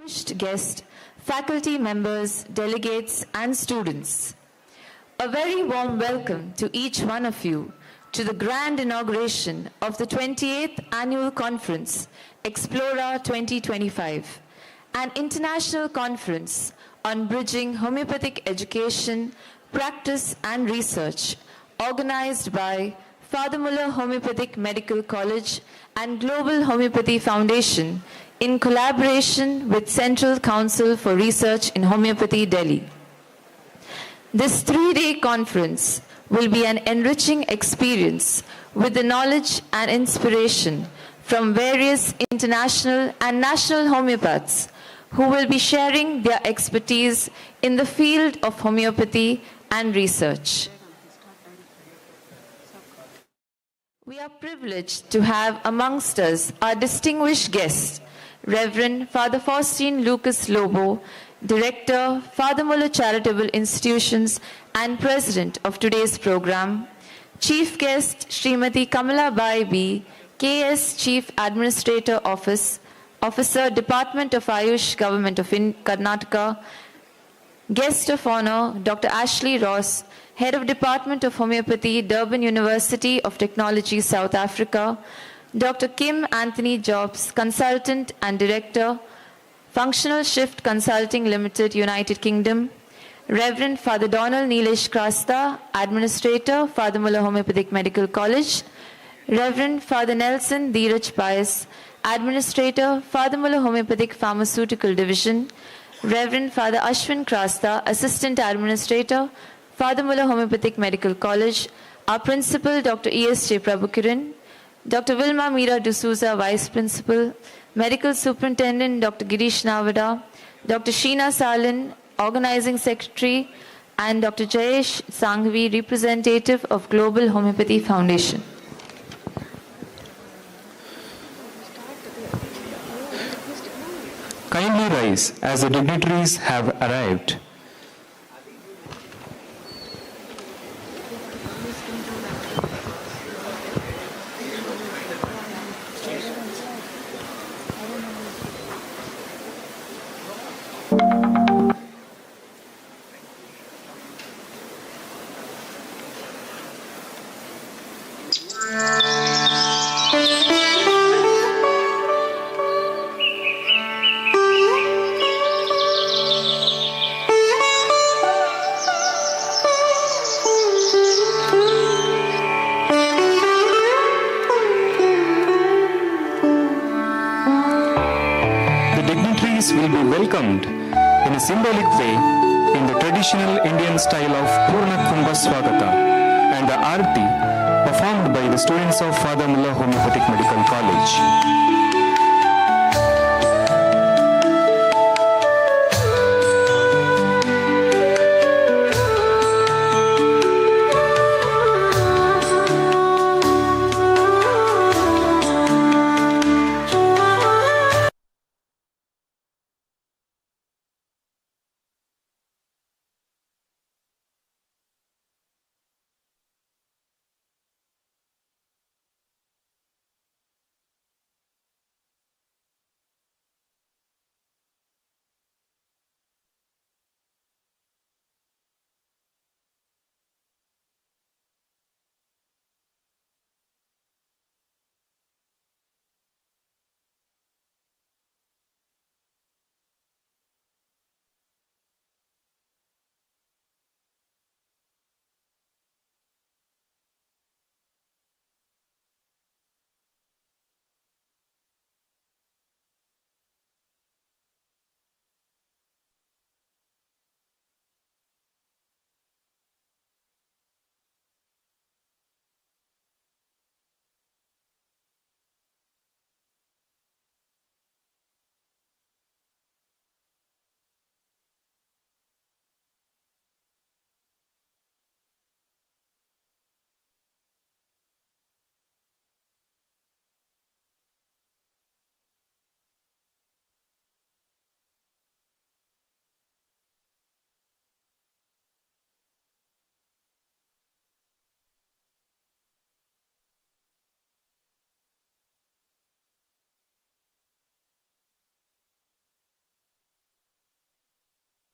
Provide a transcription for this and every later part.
Distinguished guests, faculty members, delegates, and students. A very warm welcome to each one of you to the grand inauguration of the 28th Annual Conference, Explora 2025, an international conference on bridging homeopathic education, practice, and research, organized by Father Muller Homoeopathic Medical College and Global Homeopathy Foundation in collaboration with Central Council for Research in Homeopathy, Delhi. This three-day conference will be an enriching experience with the knowledge and inspiration from various international and national homeopaths who will be sharing their expertise in the field of homeopathy and research. We are privileged to have amongst us our distinguished guests, Reverend Father Faustine Lucas Lobo, Director, Father Muller Charitable Institutions and President of today's program, Chief Guest Srimati Kamala Bai B, KS Chief Administrator Officer, Department of AYUSH, Government of Karnataka, Guest of Honor, Dr. Ashley Ross, Head of Department of Homeopathy, Durban University of Technology, South Africa, Dr. Kim Antony Jobst, Consultant and Director, Functional Shift Consulting Limited, United Kingdom, Reverend Father Donald Nilesh Krasta, Administrator, Father Muller Homoeopathic Medical College, Reverend Father Nelson Dheeraj Pius, Administrator, Father Muller Homeopathic Pharmaceutical Division, Reverend Father Ashwin Krasta, Assistant Administrator, Father Muller Homeopathic Medical College, our Principal, Dr. E.S.J. Prabhu Kiran, Dr. Vilma Mira D'Souza, Vice Principal, Medical Superintendent, Dr. Girish Navada, Dr. Sheena Salin, Organizing Secretary, and Dr. Jayesh Sanghvi, Representative of Global Homeopathy Foundation. Kindly rise as the dignitaries have arrived. Will be welcomed in a symbolic way in the traditional Indian style of Purna Kumbha Swagata and the Arti performed by the students of Father Muller Homoeopathic Medical College.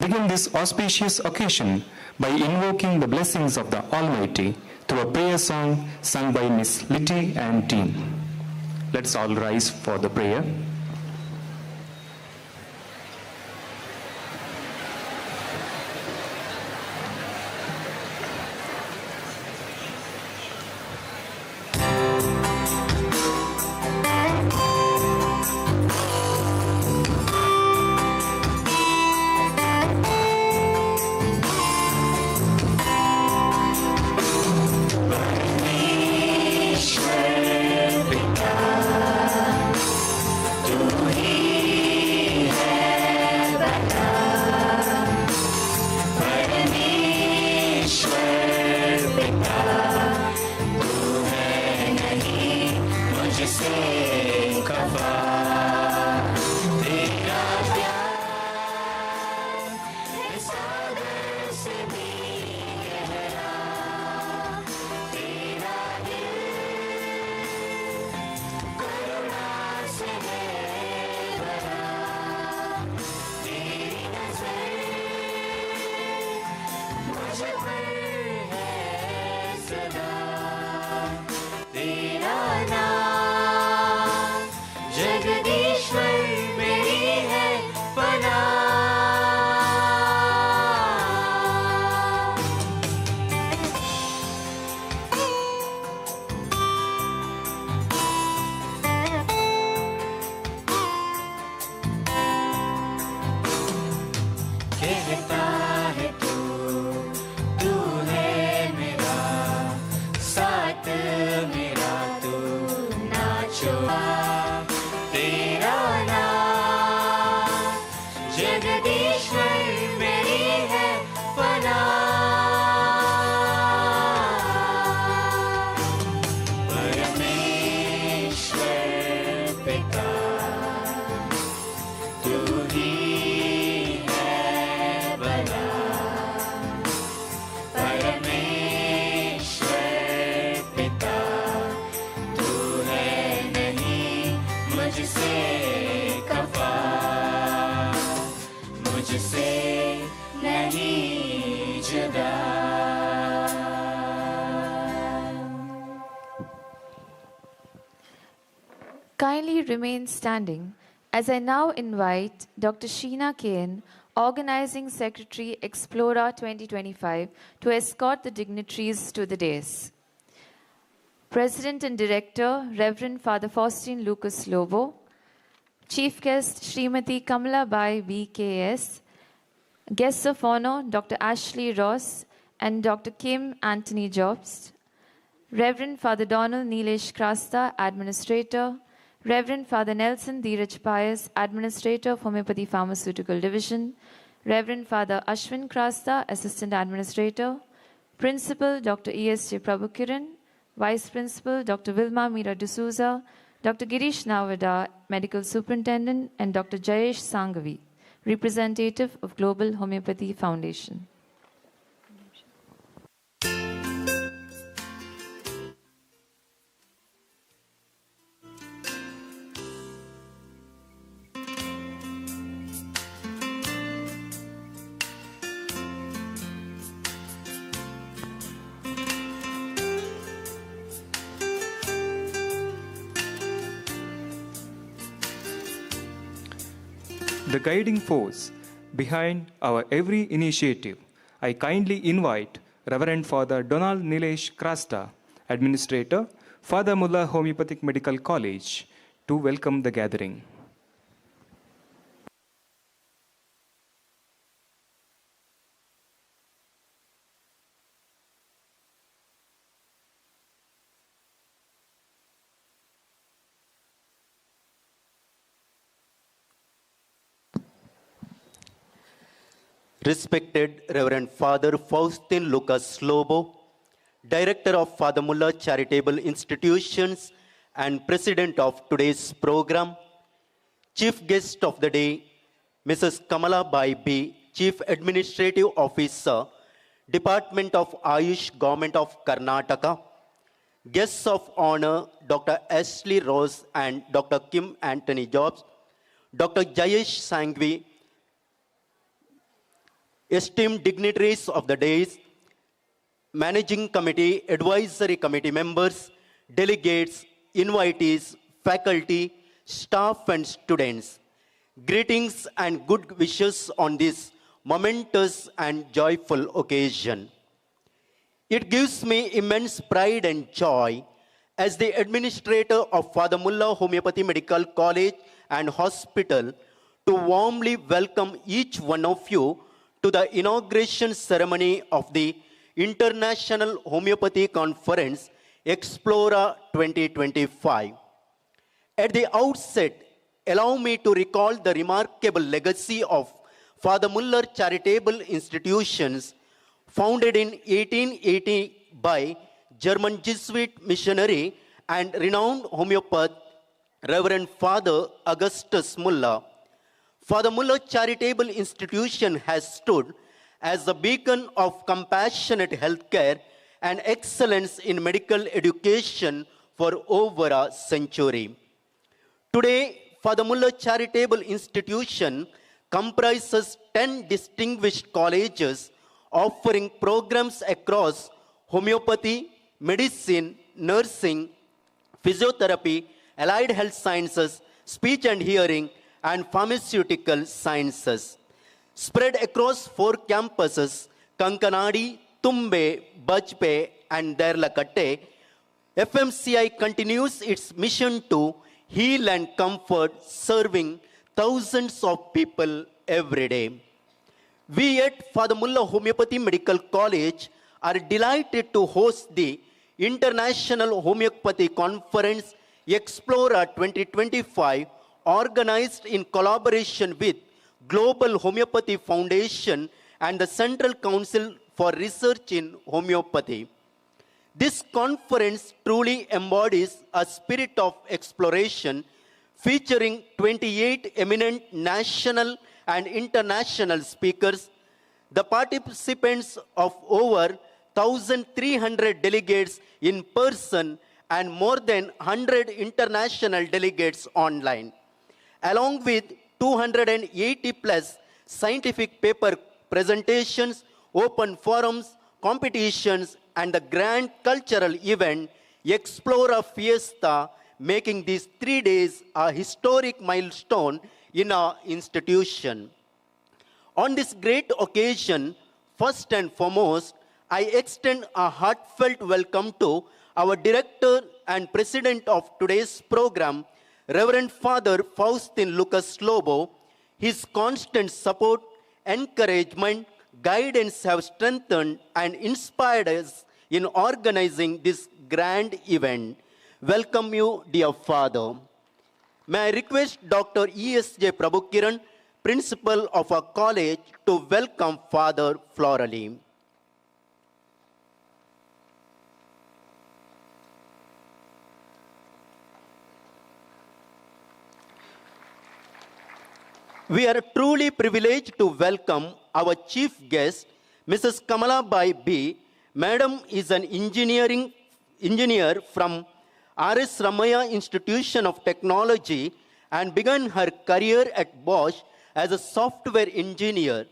begin this auspicious occasion by invoking the blessings of the Almighty through a prayer song sung by Miss Litty and team. Let's all rise for the prayer. Kindly remain standing as I now invite Dr. Sheena Kiran, Organizing Secretary, Explora 2025, to escort the dignitaries to the dais. President and Director, Reverend Father Faustine Lucas Lobo, Chief Guest, Srimati Kamala Bai B KS, Guests of Honor, Dr. Ashley Ross and Dr. Kim Antony Jobst, Reverend Father Donald Nilesh Krasta, Administrator, Reverend Father Nelson Dheeraj Pius, Administrator of Homoeopathy Pharmaceutical Division, Reverend Father Ashwin Krasta, Assistant Administrator, Principal Dr. E.S.J. Prabhu Kiran, Vice Principal Dr. Vilma Mira D'Souza, Dr. Girish Navada, Medical Superintendent, and Dr. Jayesh Sanghavi, Representative of Global Homoeopathy Foundation. The guiding force behind our every initiative, I kindly invite Reverend Father Donald Nilesh Krasta, Administrator, Father Muller Homoeopathic Medical College, to welcome the gathering. Respected Reverend Father Faustine Lucas Lobo, Director of Father Muller Charitable Institutions and President of today's program, Chief Guest of the Day, Mrs. Kamala Bai B, Chief Administrative Officer, Department of AYUSH, Government of Karnataka, Guests of Honor, Dr. Ashley Rose and Dr. Kim Antony Jobs, Dr. Jayesh Sanghavi, esteemed dignitaries of the days, managing committee, advisory committee members, delegates, invitees, faculty, staff and students. Greetings and good wishes on this momentous and joyful occasion. It gives me immense pride and joy as the administrator of Father Muller Homoeopathy Medical College and Hospital to warmly welcome each one of you to the inauguration ceremony of the International Homeopathy Conference, Explora 2025. At the outset, allow me to recall the remarkable legacy of Father Muller Charitable Institutions, founded in 1880 by German Jesuit missionary and renowned homeopath, Reverend Father Augustus Muller. Father Muller Charitable Institution has stood as a beacon of compassionate healthcare and excellence in medical education for over a century. Today, Father Muller Charitable Institution comprises 10 distinguished colleges offering programs across homeopathy, medicine, nursing, physiotherapy, allied health sciences, speech and hearing, and pharmaceutical sciences. Spread across 4 campuses, Kankanady, Tumbe, Bajpe, and Derlakatte, FMCI continues its mission to heal and comfort, serving thousands of people every day. We at Father Muller Homeopathy Medical College are delighted to host the International Homeopathy Conference, Explora 2025, organized in collaboration with Global Homeopathy Foundation and the Central Council for Research in Homeopathy. This conference truly embodies a spirit of exploration, featuring 28 eminent national and international speakers, the participants of over 1,300 delegates in person and more than 100 international delegates online, along with 280 plus scientific paper presentations, open forums, competitions, and the grand cultural event, Explora Fiesta, making these 3 days a historic milestone in our institution. On this great occasion, first and foremost, I extend a heartfelt welcome to our director and president of today's program, Reverend Father Faustine Lobo. His constant support, encouragement, guidance have strengthened and inspired us in organizing this grand event. Welcome you, dear Father. May I request Dr. E.S.J. Prabhu Kiran, principal of our college, to welcome Father florally. We are truly privileged to welcome our chief guest, Mrs. Kamala Bai B. Madam is an engineer from R.S. Ramaya Institution of Technology and began her career at Bosch as a software engineer.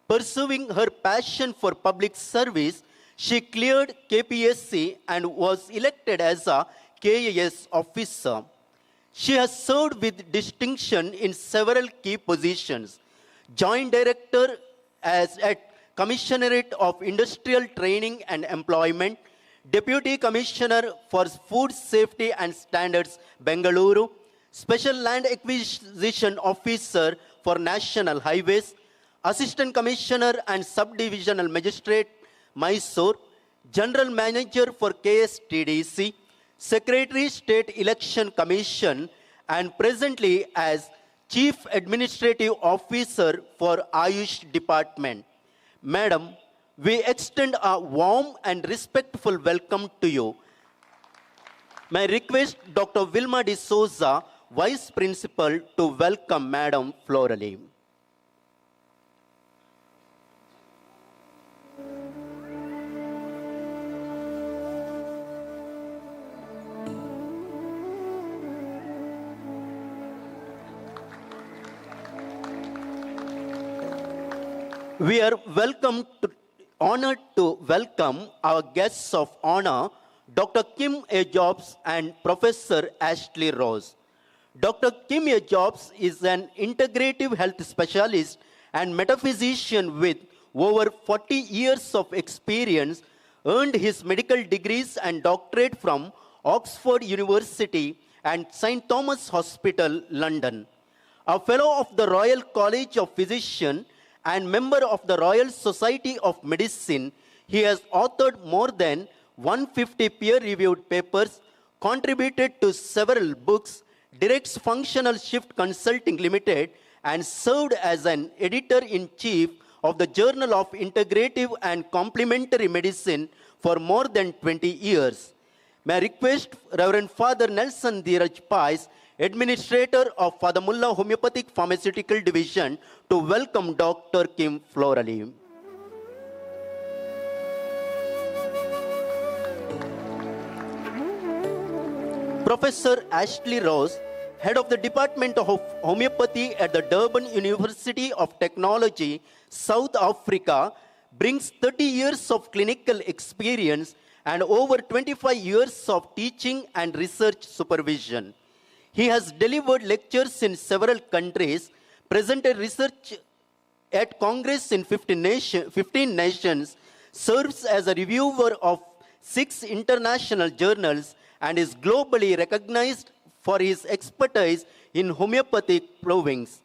Pursuing her passion for public service, she cleared KPSC and was elected as a KAS officer. She has served with distinction in several key positions. Joint Director at Commissionerate of Industrial Training and Employment, Deputy Commissioner for Food Safety and Standards, Mangaluru, Special Land Acquisition Officer for National Highways, Assistant Commissioner and Subdivisional Magistrate, Mysore, General Manager for KSTDC, Secretary State Election Commission, and presently as Chief Administrative Officer for AYUSH Department. Madam, we extend a warm and respectful welcome to you. May I request Dr. Vilma de Souza, Vice Principal, to welcome Madam florally. We are honored to welcome our guests of honor, Dr. Kim A. Jobst and Professor Ashley Rose. Dr. Kim A. Jobst is an integrative health specialist and metaphysician with over 40 years of experience, earned his medical degrees and doctorate from Oxford University and St. Thomas Hospital, London. A fellow of the Royal College of Physicians and member of the Royal Society of Medicine, he has authored more than 150 peer-reviewed papers, contributed to several books, directs Functional Shift Consulting Limited, and served as an editor-in-chief of the Journal of Integrative and Complementary Medicine for more than 20 years. May I request Reverend Father Nelson Dheeraj Pais, Administrator of Father Muller Homoeopathic Pharmaceutical Division, to welcome Dr. Kim florally. Professor Ashley Rose, Head of the Department of Homeopathy at the Durban University of Technology, South Africa, brings 30 years of clinical experience and over 25 years of teaching and research supervision. He has delivered lectures in several countries, presented research at Congress in 15 nations, serves as a reviewer of 6 international journals, and is globally recognized for his expertise in homeopathic provings.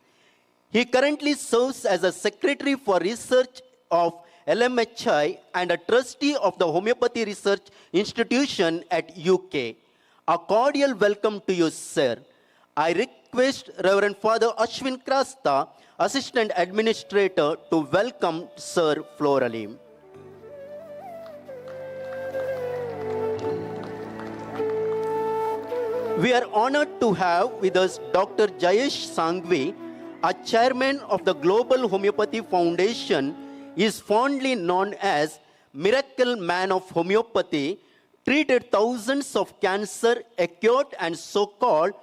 He currently serves as a Secretary for Research of LMHI and a Trustee of the Homeopathy Research Institution at UK. A cordial welcome to you, sir. I request Reverend Father Ashwin Krasta, Assistant Administrator, to welcome Sir florally. We are honored to have with us Dr. Jayesh Sanghvi, a chairman of the Global Homeopathy Foundation, is fondly known as Miracle Man of Homeopathy, treated thousands of cancer, acute and so-called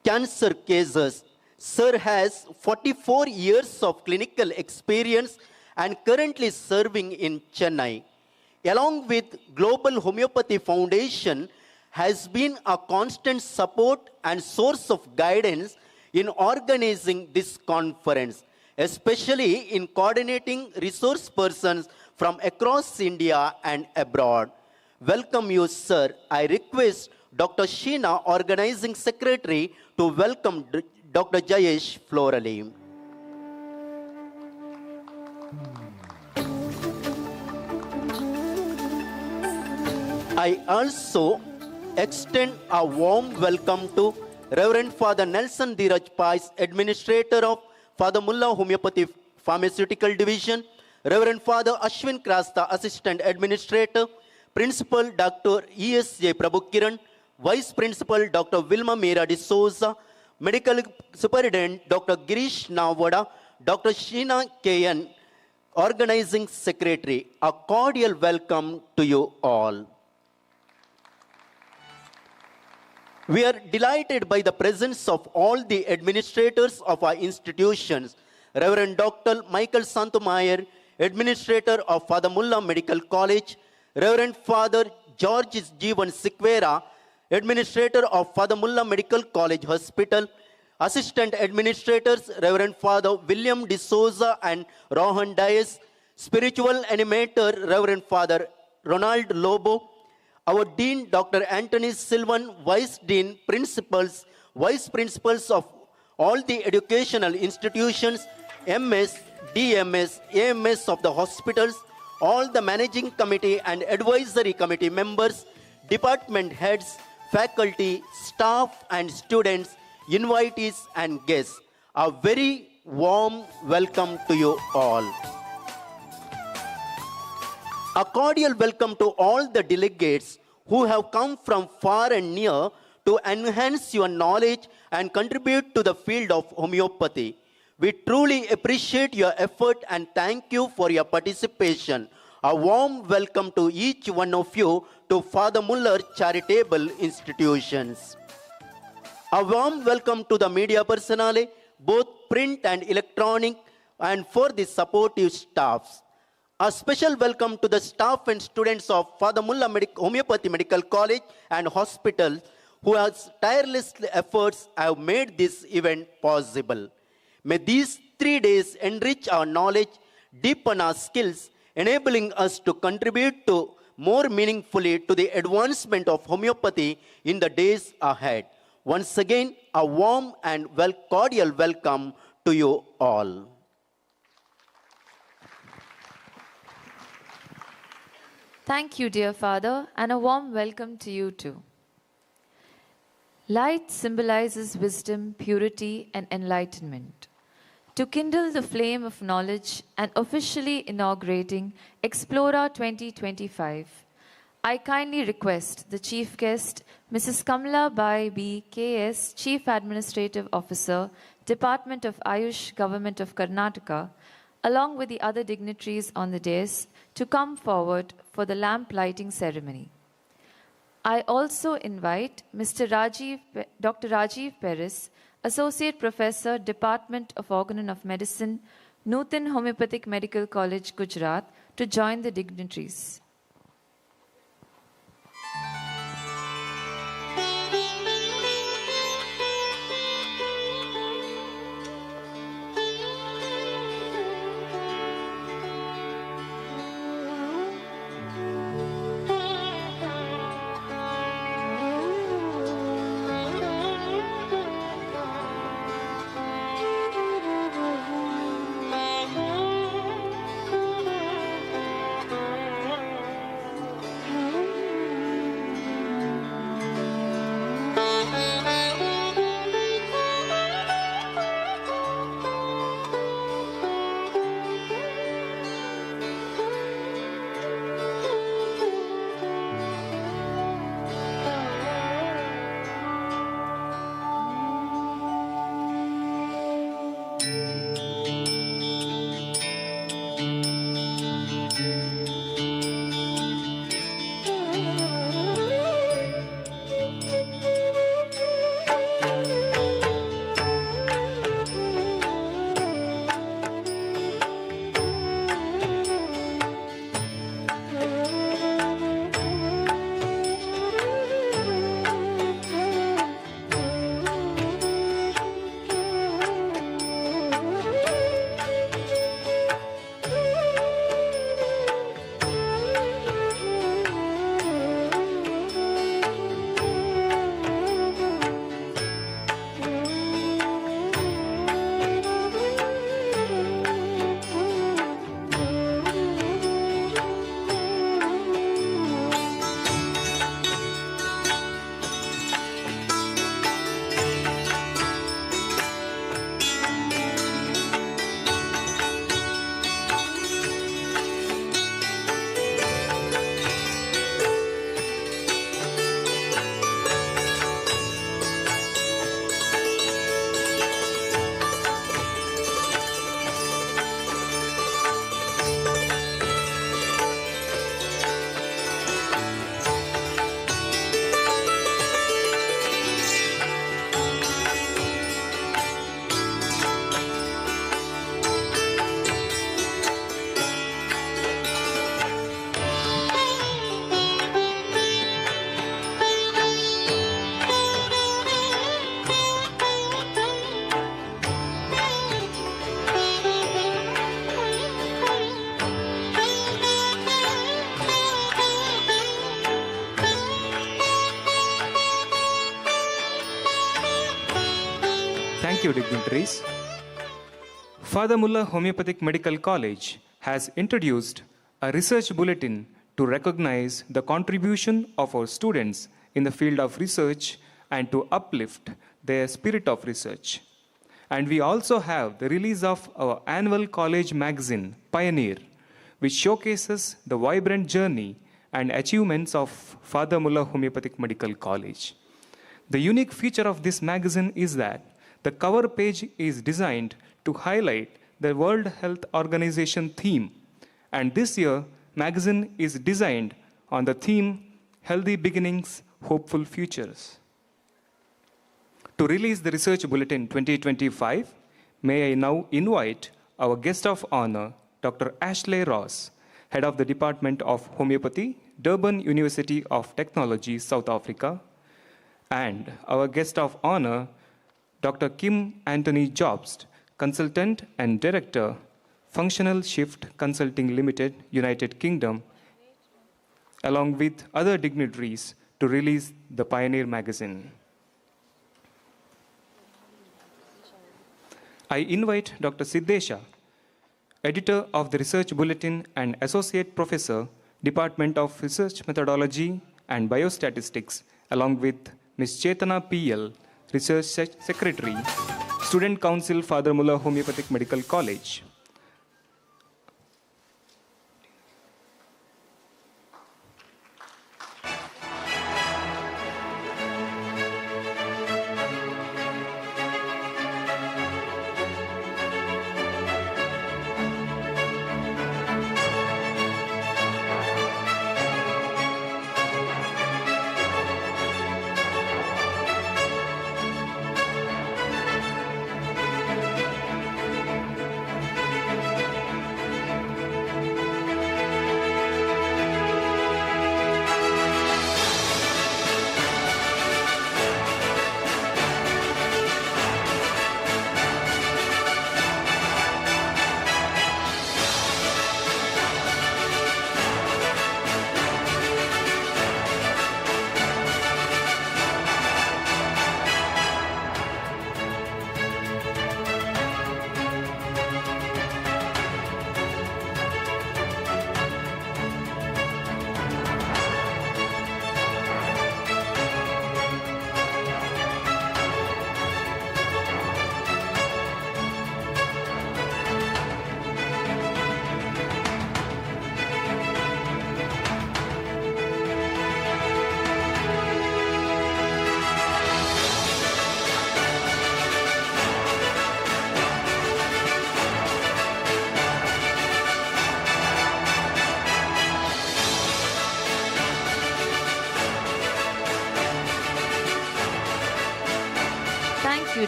cancer cases. Sir has 44 years of clinical experience and currently serving in Chennai. Along with Global Homeopathy Foundation, has been a constant support and source of guidance in organizing this conference, especially in coordinating resource persons from across India and abroad. Welcome you, sir. I request Dr. Sheena, Organizing Secretary, to welcome Dr. Jayesh florally. I also extend a warm welcome to Reverend Father Nelson Dheeraj Pais, Administrator of Father Muller Homoeopathy Pharmaceutical Division, Reverend Father Ashwin Krasta, Assistant Administrator, Principal Dr. E.S.J. Prabhu Kiran, Vice Principal Dr. Vilma Meera de Souza, Medical Superintendent Dr. Girish Navada, Dr. Sheena K.N., Organizing Secretary. A cordial welcome to you all. We are delighted by the presence of all the administrators of our institutions. Reverend Dr. Michael Santumayer, Administrator of Father Muller Medical College, Reverend Father George Jeevan Sikwera, Administrator of Father Muller Medical College Hospital, Assistant Administrators, Reverend Father William De Souza and Rohan Dias, Spiritual Animator, Reverend Father Ronald Lobo, our Dean, Dr. Antony Silvan, Vice Dean, Principals, Vice Principals of all the educational institutions, MS, DMS, AMS of the hospitals, all the Managing Committee and Advisory Committee members, department heads, faculty, staff and students, invitees and guests. A very warm welcome to you all. A cordial welcome to all the delegates who have come from far and near to enhance your knowledge and contribute to the field of homeopathy. We truly appreciate your effort and thank you for your participation. A warm welcome to each one of you to Father Muller Charitable Institutions. A warm welcome to the media personnel, both print and electronic, and for the supportive staffs. A special welcome to the staff and students of Father Muller Homoeopathy Medical College and Hospital, who has tireless efforts have made this event possible. May these 3 days enrich our knowledge, deepen our skills, enabling us to contribute to more meaningfully to the advancement of homeopathy in the days ahead. Once again, a warm and cordial welcome to you all. Thank you, dear Father, and a warm welcome to you too. Light symbolizes wisdom, purity, and enlightenment. To kindle the flame of knowledge and officially inaugurating Explora 2025, I kindly request the Chief Guest, Mrs. Kamala Bai B, KS, Chief Administrative Officer, Department of AYUSH, Government of Karnataka, along with the other dignitaries on the dais, to come forward for the lamp lighting ceremony. I also invite Dr. Rajiv Peris, Associate Professor, Department of Organ of Medicine, Nutan Homoeopathic Medical College, Gujarat, to join the dignitaries. Thank you, dignitaries. Father Muller Homoeopathic Medical College has introduced a research bulletin to recognize the contribution of our students in the field of research and to uplift their spirit of research. And we also have the release of our annual college magazine, Pioneer, which showcases the vibrant journey and achievements of Father Muller Homoeopathic Medical College. The unique feature of this magazine is that the cover page is designed to highlight the World Health Organization theme, and this year, magazine is designed on the theme Healthy Beginnings, Hopeful Futures. To release the Research Bulletin 2025, May I now invite our guest of honor, Dr. Ashley Ross, Head of the Department of Homeopathy, Durban University of Technology, South Africa, and our guest of honor, Dr. Kim Antony Jobst, Consultant and Director, Functional Shift Consulting Limited, United Kingdom, along with other dignitaries to release the Pioneer magazine. I invite Dr. Siddesha, Editor of the Research Bulletin and Associate Professor, Department of Research Methodology and Biostatistics, along with Ms. Chetana P.L., Research Secretary, Student Council, Father Muller Homoeopathic Medical College.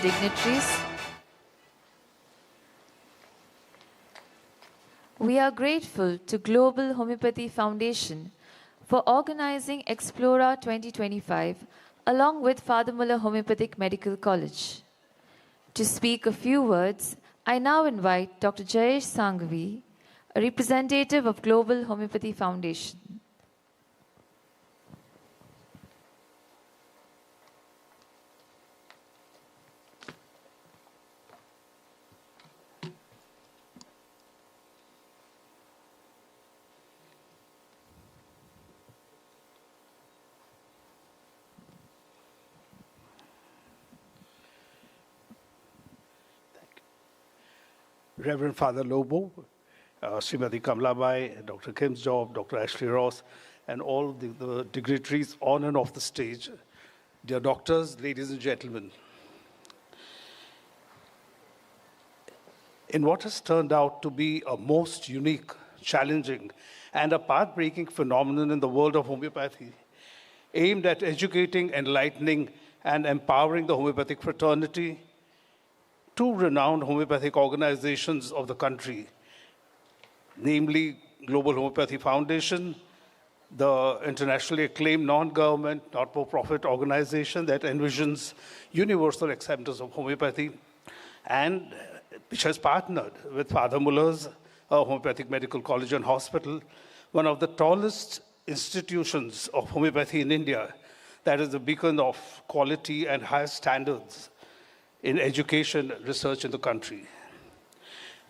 Dignitaries. We are grateful to Global Homeopathy Foundation for organizing Explora 2025 along with Father Muller Homeopathic Medical College. To speak a few words, I now invite Dr. Jayesh Sanghavi, a representative of Global Homeopathy Foundation. Reverend Father Lobo, Srimati Kamala Bai, Dr. Kim's Job, Dr. Ashley Ross, and all the dignitaries on and off the stage, dear doctors, ladies and gentlemen. In what has turned out to be a most unique, challenging, and a path-breaking phenomenon in the world of homeopathy, aimed at educating, enlightening, and empowering the homeopathic fraternity, two renowned homeopathic organizations of the country, namely Global Homeopathy Foundation, the internationally acclaimed non-government, not-for-profit organization that envisions universal acceptance of homeopathy, and which has partnered with Father Muller's Homeopathic Medical College and Hospital, one of the tallest institutions of homeopathy in India, that is a beacon of quality and high standards in education research in the country.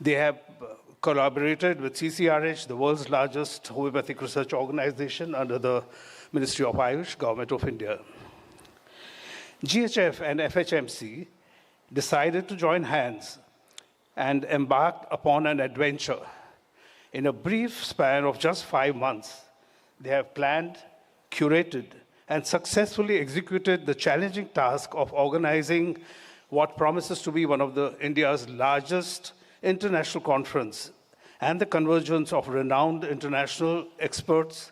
They have collaborated with CCRH, the world's largest homeopathic research organization under the Ministry of AYUSH, Government of India. GHF and FHMC decided to join hands and embarked upon an adventure. In a brief span of just 5 months, they have planned, curated, and successfully executed the challenging task of organizing what promises to be one of India's largest international conference and the convergence of renowned international experts,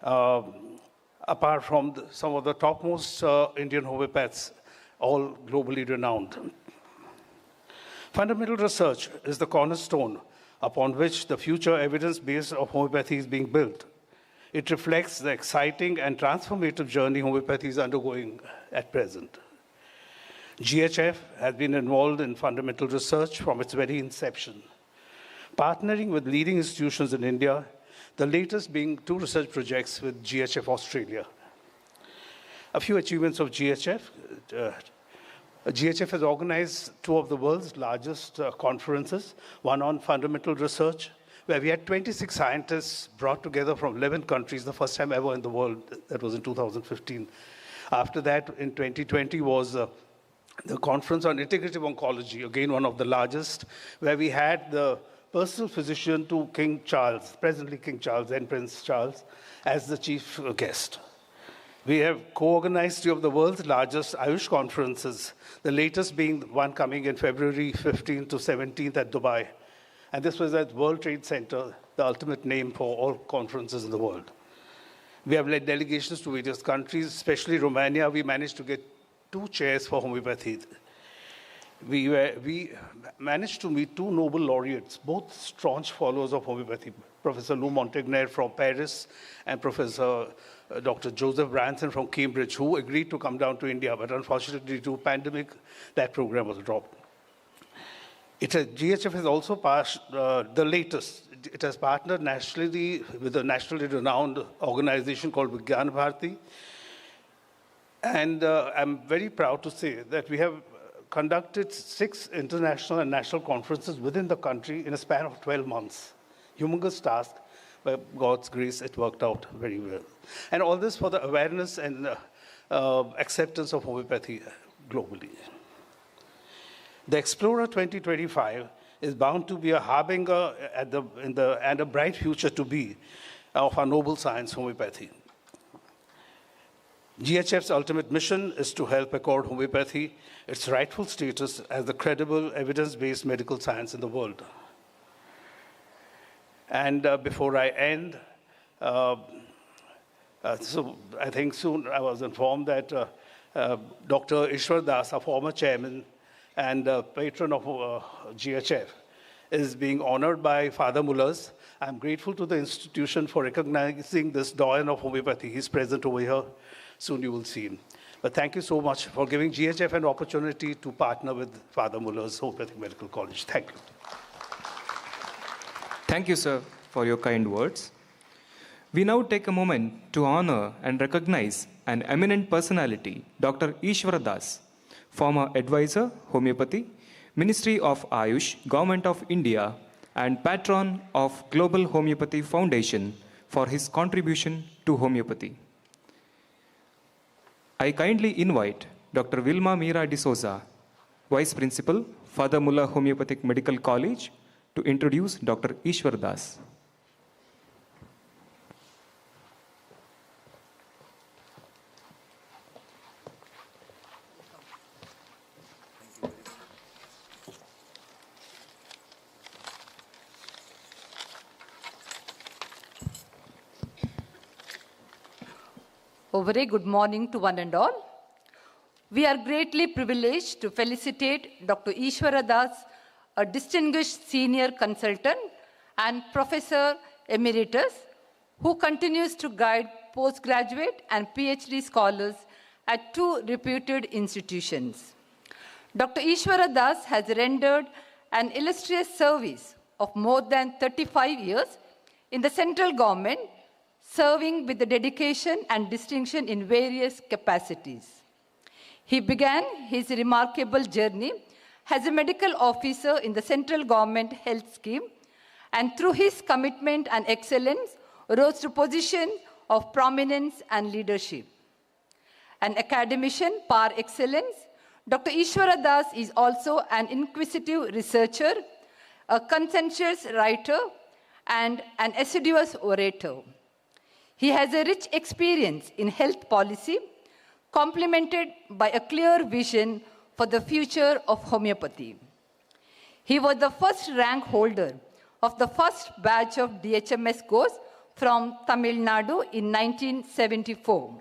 apart from some of the topmost Indian homeopaths, all globally renowned. Fundamental research is the cornerstone upon which the future evidence base of homeopathy is being built. It reflects the exciting and transformative journey homeopathy is undergoing at present. GHF has been involved in fundamental research from its very inception, partnering with leading institutions in India, the latest being 2 research projects with GHF Australia. A few achievements of GHF. GHF has organized 2 of the world's largest conferences, one on fundamental research, where we had 26 scientists brought together from 11 countries, the first time ever in the world. That was in 2015. After that, in 2020, was the conference on integrative oncology, again one of the largest, where we had the personal physician to King Charles, presently King Charles, then Prince Charles, as the chief guest. We have co-organized 3 of the world's largest AYUSH conferences, the latest being one coming in February 15th to 17th at Dubai. And this was at World Trade Center, the ultimate name for all conferences in the world. We have led delegations to various countries, especially Romania. We managed to get 2 chairs for homeopathy. We managed to meet 2 Nobel laureates, both staunch followers of homeopathy, Professor Lou Montagnier from Paris and Professor Dr. Joseph Branson from Cambridge, who agreed to come down to India, but unfortunately due to pandemic, that program was dropped. GHF has also passed the latest. It has partnered nationally with a nationally renowned organization called Vigyan Bharati. And I'm very proud to say that we have conducted 6 international and national conferences within the country in a span of 12 months. Humongous task. By God's grace, it worked out very well. And all this for the awareness and acceptance of homeopathy globally. The Explora 2025 is bound to be a harbinger and a bright future to be of our noble science, homeopathy. GHF's ultimate mission is to help accord homeopathy its rightful status as the credible, evidence-based medical science in the world. And before I end, so I think soon I was informed that Dr. Ishwar Das, a former chairman and patron of GHF, is being honored by Father Mullers. I'm grateful to the institution for recognizing this doyen of homeopathy. He's present over here. Soon you will see him. But thank you so much for giving GHF an opportunity to partner with Father Muller's Homeopathic Medical College. Thank you. Thank you, sir, for your kind words. We now take a moment to honor and recognize an eminent personality, Dr. Ishwara Das, former advisor, homeopathy, Ministry of AYUSH, Government of India, and patron of Global Homeopathy Foundation for his contribution to homeopathy. I kindly invite Dr. Vilma Mira D'Souza, Vice Principal, Father Muller Homeopathic Medical College, to introduce Dr. Ishwar Das. A very good morning to one and all. We are greatly privileged to felicitate Dr. Ishwara Das, a distinguished senior consultant and professor emeritus who continues to guide postgraduate and PhD scholars at 2 reputed institutions. Dr. Ishwara Das has rendered an illustrious service of more than 35 years in the central government, serving with the dedication and distinction in various capacities. He began his remarkable journey as a medical officer in the central government health scheme, and through his commitment and excellence, rose to position of prominence and leadership. An academician par excellence, Dr. Ishwara Das is also an inquisitive researcher, a conscientious writer, and an assiduous orator. He has a rich experience in health policy, complemented by a clear vision for the future of homeopathy. He was the first rank holder of the first batch of DHMS course from Tamil Nadu in 1974.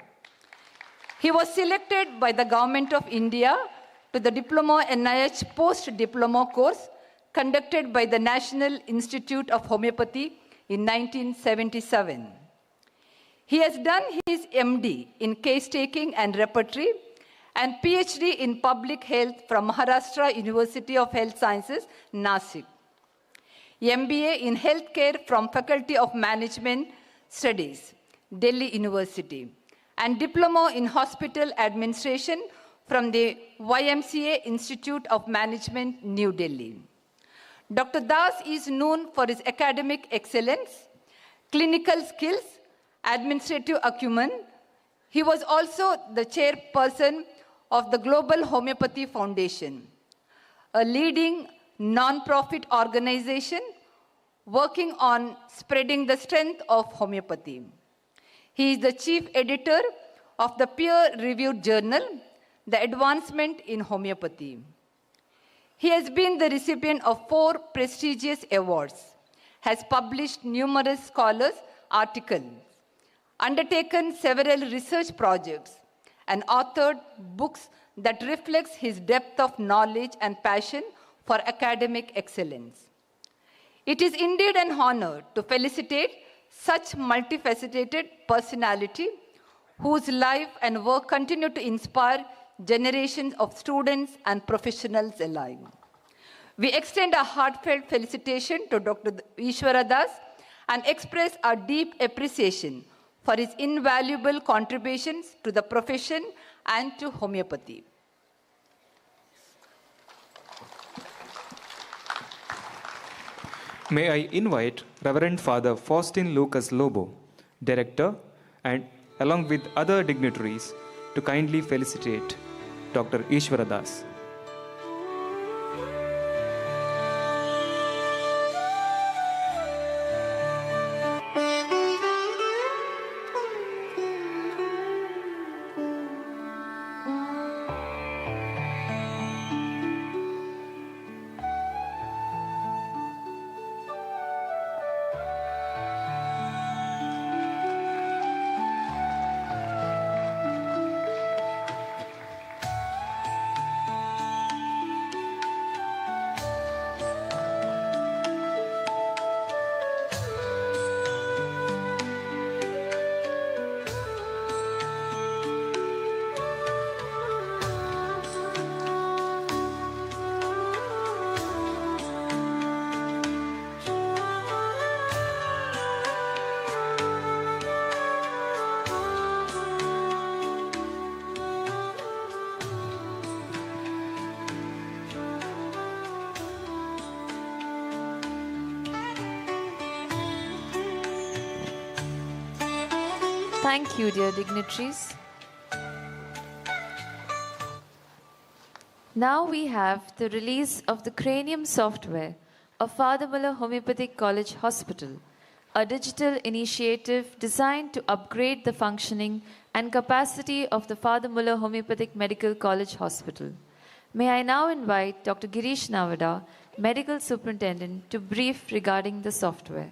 He was selected by the Government of India to the Diploma NIH post-diploma course conducted by the National Institute of Homeopathy in 1977. He has done his MD in case-taking and repertory and PhD in public health from Maharashtra University of Health Sciences, Nasik. MBA in healthcare from Faculty of Management Studies, Delhi University, and Diploma in Hospital Administration from the YMCA Institute of Management, New Delhi. Dr. Das is known for his academic excellence, clinical skills, administrative acumen. He was also the chairperson of the Global Homeopathy Foundation, a leading non-profit organization working on spreading the strength of homeopathy. He is the chief editor of the peer-reviewed journal, The Advancement in Homeopathy. He has been the recipient of 4 prestigious awards, has published numerous scholars' articles, undertaken several research projects, and authored books that reflects his depth of knowledge and passion for academic excellence. It is indeed an honor to felicitate such multifaceted personality whose life and work continue to inspire generations of students and professionals alike. We extend a heartfelt felicitation to Dr. Ishwara Das and express our deep appreciation for his invaluable contributions to the profession and to homeopathy. May I invite Reverend Father Faustine Lucas Lobo, Director, and along with other dignitaries to kindly felicitate Dr. Ishwara Das. Thank you, dear dignitaries. Now we have the release of the Cranium software of Father Muller Homeopathic College Hospital, a digital initiative designed to upgrade the functioning and capacity of the Father Muller Homeopathic Medical College Hospital. May I now invite Dr. Girish Navada, Medical Superintendent, to brief regarding the software.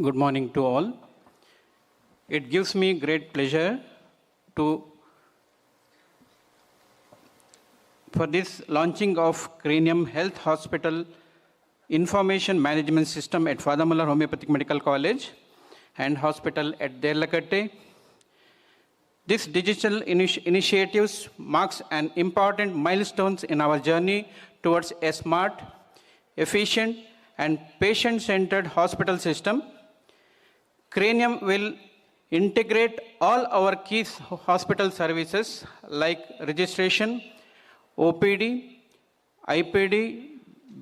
Good morning to all. It gives me great pleasure for this launching of Cranium Health Hospital Information Management System at Father Muller Homeopathic Medical College and Hospital at Derlakatte. This digital initiatives marks an important milestone in our journey towards a smart, efficient, and patient-centered hospital system. Cranium will integrate all our key hospital services like registration, OPD, IPD,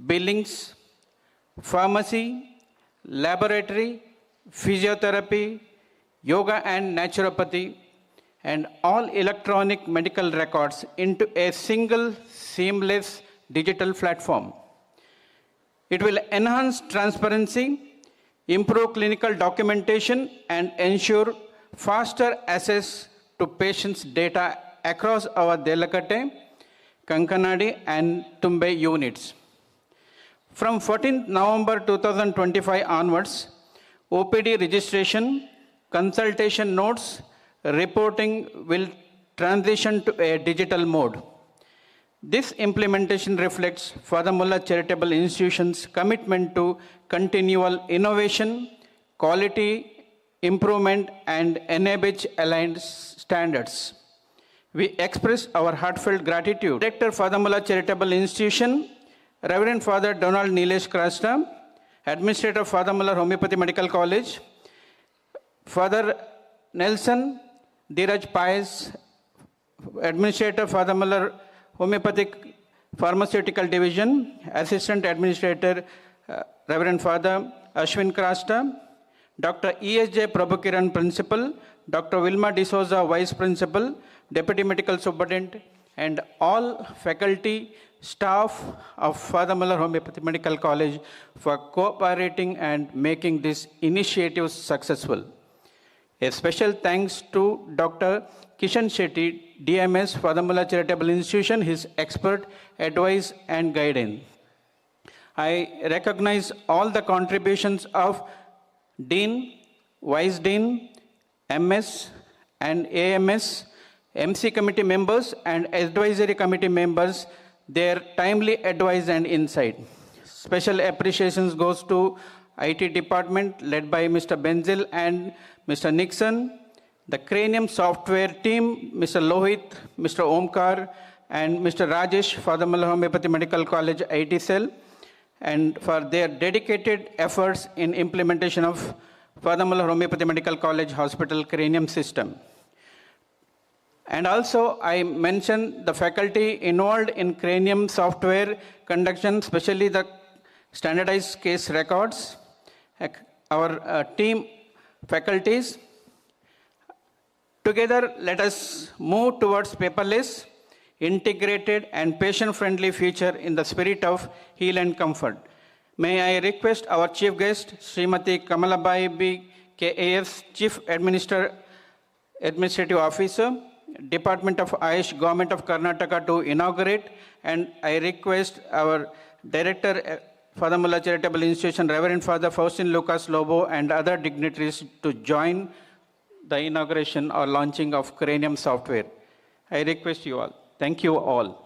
billings, pharmacy, laboratory, physiotherapy, yoga and naturopathy, and all electronic medical records into a single seamless digital platform. It will enhance transparency, improve clinical documentation, and ensure faster access to patients' data across our Derlakatte, Kankanady, and Tumbe units. From 14th November 2025 onwards, OPD registration, consultation notes, reporting will transition to a digital mode. This implementation reflects Father Muller Charitable Institution's commitment to continual innovation, quality improvement, and NABH-aligned standards. We express our heartfelt gratitude. Director, Father Muller Charitable Institution, Reverend Father Donald Nilesh Krasta, Administrator, Father Muller Homeopathy Medical College, Father Nelson Dheeraj Pais, Administrator, Father Muller Homeopathic Pharmaceutical Division, Assistant Administrator, Reverend Father Ashwin Krasta, Dr. E.S.J. Prabhu Kiran, Principal, Dr. Wilma D'Souza, Vice Principal, Deputy Medical Superintendent, and all faculty, staff of Father Muller Homeopathy Medical College for cooperating and making this initiative successful. A special thanks to Dr. Kishan Shetty, DMS, Father Muller Charitable Institution, his expert advice and guidance. I recognize all the contributions of Dean, Vice Dean, MS and AMS, MC committee members and advisory committee members, their timely advice and insight. Special appreciations goes to IT department led by Mr. Benzil and Mr. Nixon, the Cranium software team, Mr. Lohit, Mr. Omkar, and Mr. Rajesh, Father Muller Homeopathy Medical College IT cell, and for their dedicated efforts in implementation of Father Muller Homeopathy Medical College Hospital Cranium System. And also, I mentioned the faculty involved in cranium software conduction, especially the standardized case records, our team faculties. Together, let us move towards paperless, integrated, and patient-friendly future in the spirit of heal and comfort. May I request our chief guest, Srimati Kamala Bai B, KAS, Chief Administrative Officer, Department of AYUSH, Government of Karnataka, to inaugurate, and I request our Director, Father Muller Charitable Institution, Reverend Father Faustine Lucas Lobo, and other dignitaries to join the inauguration or launching of cranium software. I request you all. Thank you all.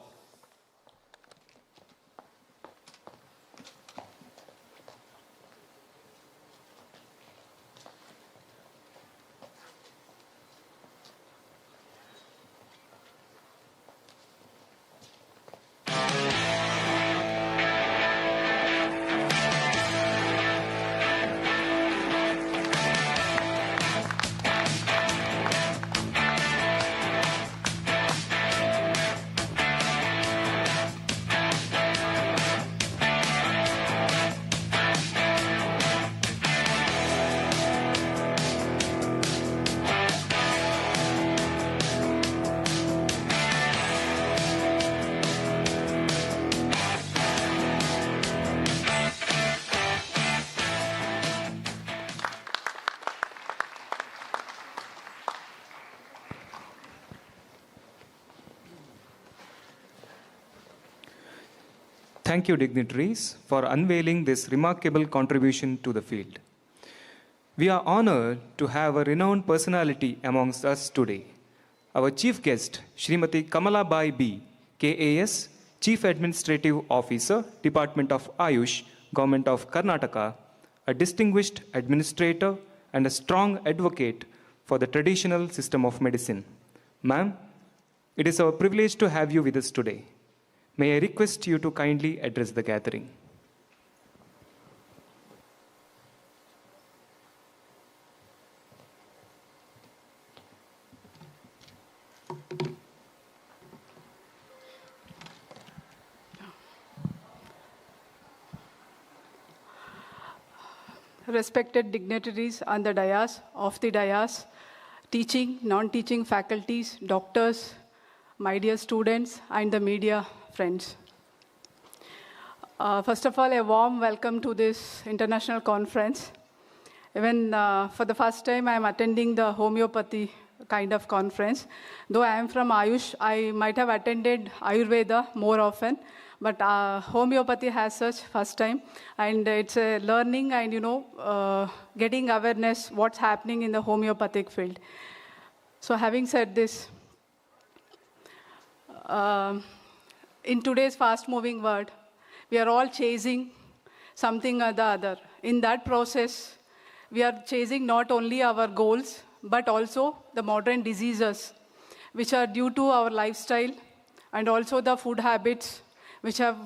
Thank you, dignitaries, for unveiling this remarkable contribution to the field. We are honored to have a renowned personality amongst us today. Our chief guest, Srimati Kamala Bai B, KAS, Chief Administrative Officer, Department of AYUSH, Government of Karnataka, a distinguished administrator and a strong advocate for the traditional system of medicine. Ma'am, it is our privilege to have you with us today. May I request you to kindly address the gathering. Respected dignitaries on the dais, off the dais, teaching, non-teaching faculties, doctors, my dear students, and the media friends. First of all, a warm welcome to this international conference. Even for the first time, I am attending the homeopathy kind of conference. Though I am from AYUSH, I might have attended Ayurveda more often. But homeopathy has such first time, and it's a learning and, getting awareness what's happening in the homeopathic field. So having said this, in today's fast-moving world, we are all chasing something or the other. In that process, we are chasing not only our goals, but also the modern diseases, which are due to our lifestyle and also the food habits, which have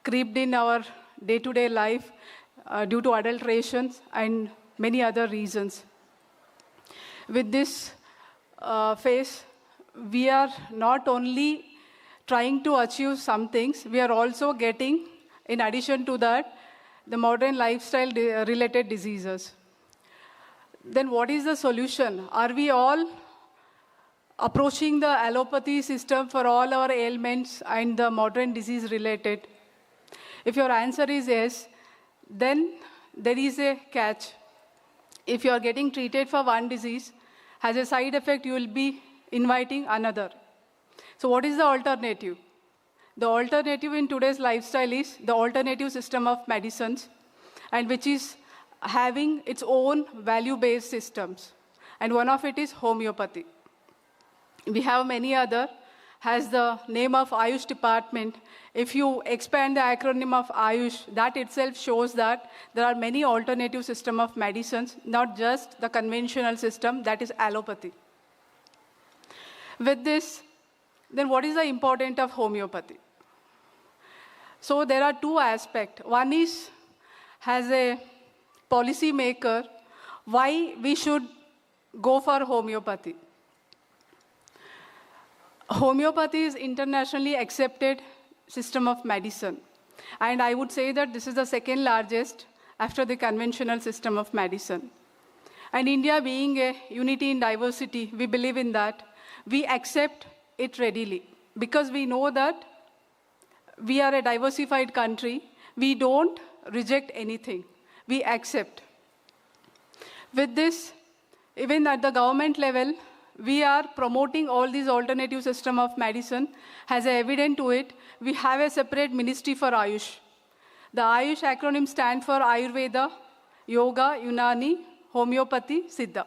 creeped in our day-to-day life due to adulterations and many other reasons. With this phase, we are not only trying to achieve some things, we are also getting, in addition to that, the modern lifestyle-related diseases. Then what is the solution? Are we all approaching the allopathy system for all our ailments and the modern disease-related? If your answer is yes, then there is a catch. If you are getting treated for one disease, as a side effect, you will be inviting another. So what is the alternative? The alternative in today's lifestyle is the alternative system of medicines, and which is having its own value-based systems. And one of it is homeopathy. We have many other, has the name of AYUSH department. If you expand the acronym of AYUSH, that itself shows that there are many alternative systems of medicines, not just the conventional system, that is allopathy. With this, then what is the importance of homeopathy? So there are two aspects. One is, as a policy maker, why we should go for homeopathy. Homeopathy is internationally accepted system of medicine. And I would say that this is the second largest after the conventional system of medicine. And India being a unity in diversity, we believe in that. We accept it readily because we know that we are a diversified country. We don't reject anything. We accept. With this, even at the government level, we are promoting all these alternative system of medicine. As evident to it, we have a separate ministry for AYUSH. The AYUSH acronym stands for Ayurveda, Yoga, Unani, Homeopathy, Siddha.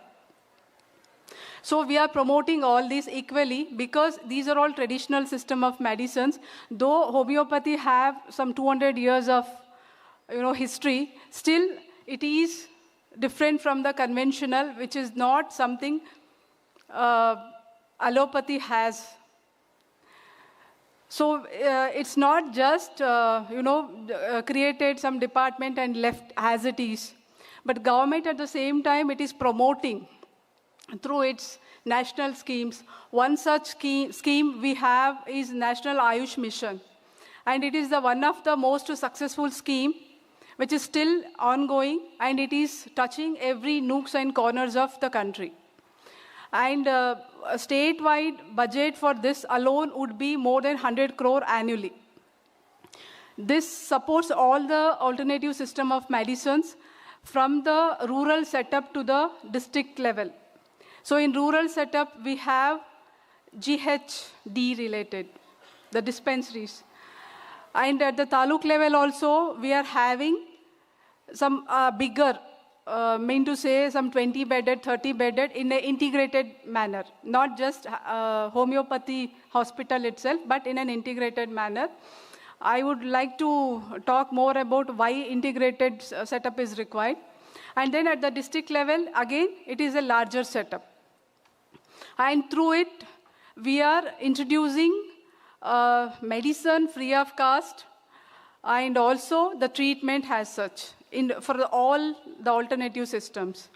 So we are promoting all these equally because these are all traditional system of medicines. Though homeopathy have some 200 years of history, still it is different from the conventional, which is not something allopathy has. So it's not just created some department and left as it is, but government at the same time it is promoting through its national schemes. One such scheme we have is National AYUSH Mission, and it is one of the most successful scheme which is still ongoing, and it is touching every nooks and corners of the country. And a statewide budget for this alone would be more than 100 crore annually. This supports all the alternative system of medicines from the rural setup to the district level. So in rural setup, we have GHD related, the dispensaries. And at the taluk level also, we are having some bigger, to say some 20-bedded, 30-bedded in an integrated manner. Not just homeopathy hospital itself, but in an integrated manner. I would like to talk more about why integrated setup is required. And then at the district level, again, it is a larger setup. And through it, we are introducing medicine free of cost and also the treatment as such for all the alternative systems.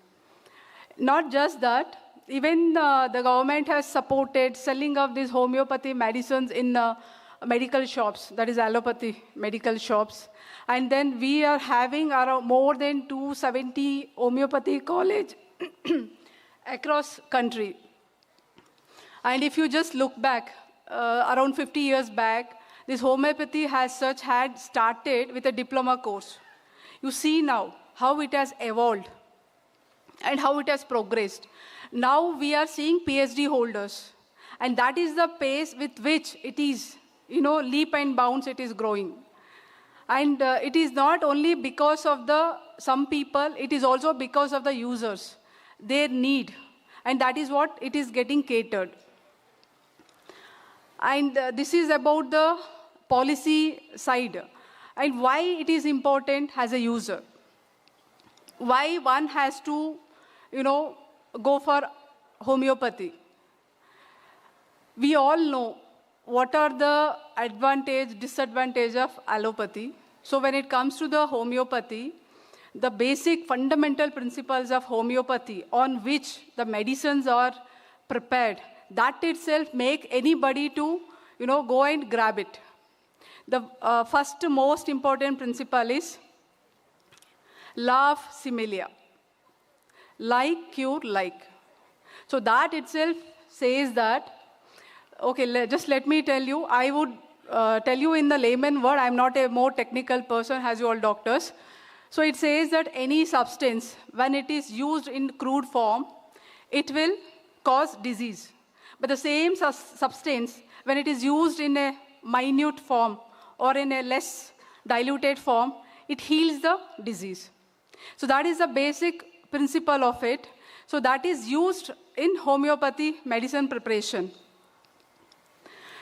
Not just that, even the government has supported selling of these homeopathy medicines in medical shops, that is allopathy medical shops. And then we are having around more than 270 homeopathy college across country. And if you just look back, around 50 years back, this homeopathy had started with a diploma course. You see now how it has evolved and how it has progressed. Now we are seeing PhD holders. And that is the pace with which it is, leap and bounds it is growing. And it is not only because of some people, it is also because of the users, their need. And that is what it is getting catered. And this is about the policy side. And why it is important as a user. Why one has to, go for homeopathy. We all know what are the disadvantage of allopathy. So when it comes to the homeopathy, the basic fundamental principles of homeopathy on which the medicines are prepared, that itself make anybody to, go and grab it. The first most important principle is law of similia. Like, cure, like. So that itself says that, okay, just let me tell you, I would tell you in the layman word, I'm not a more technical person as you all doctors. So it says that any substance, when it is used in crude form, it will cause disease. But the same substance, when it is used in a minute form or in a less diluted form, it heals the disease. So that is the basic principle of it. So that is used in homeopathy medicine preparation.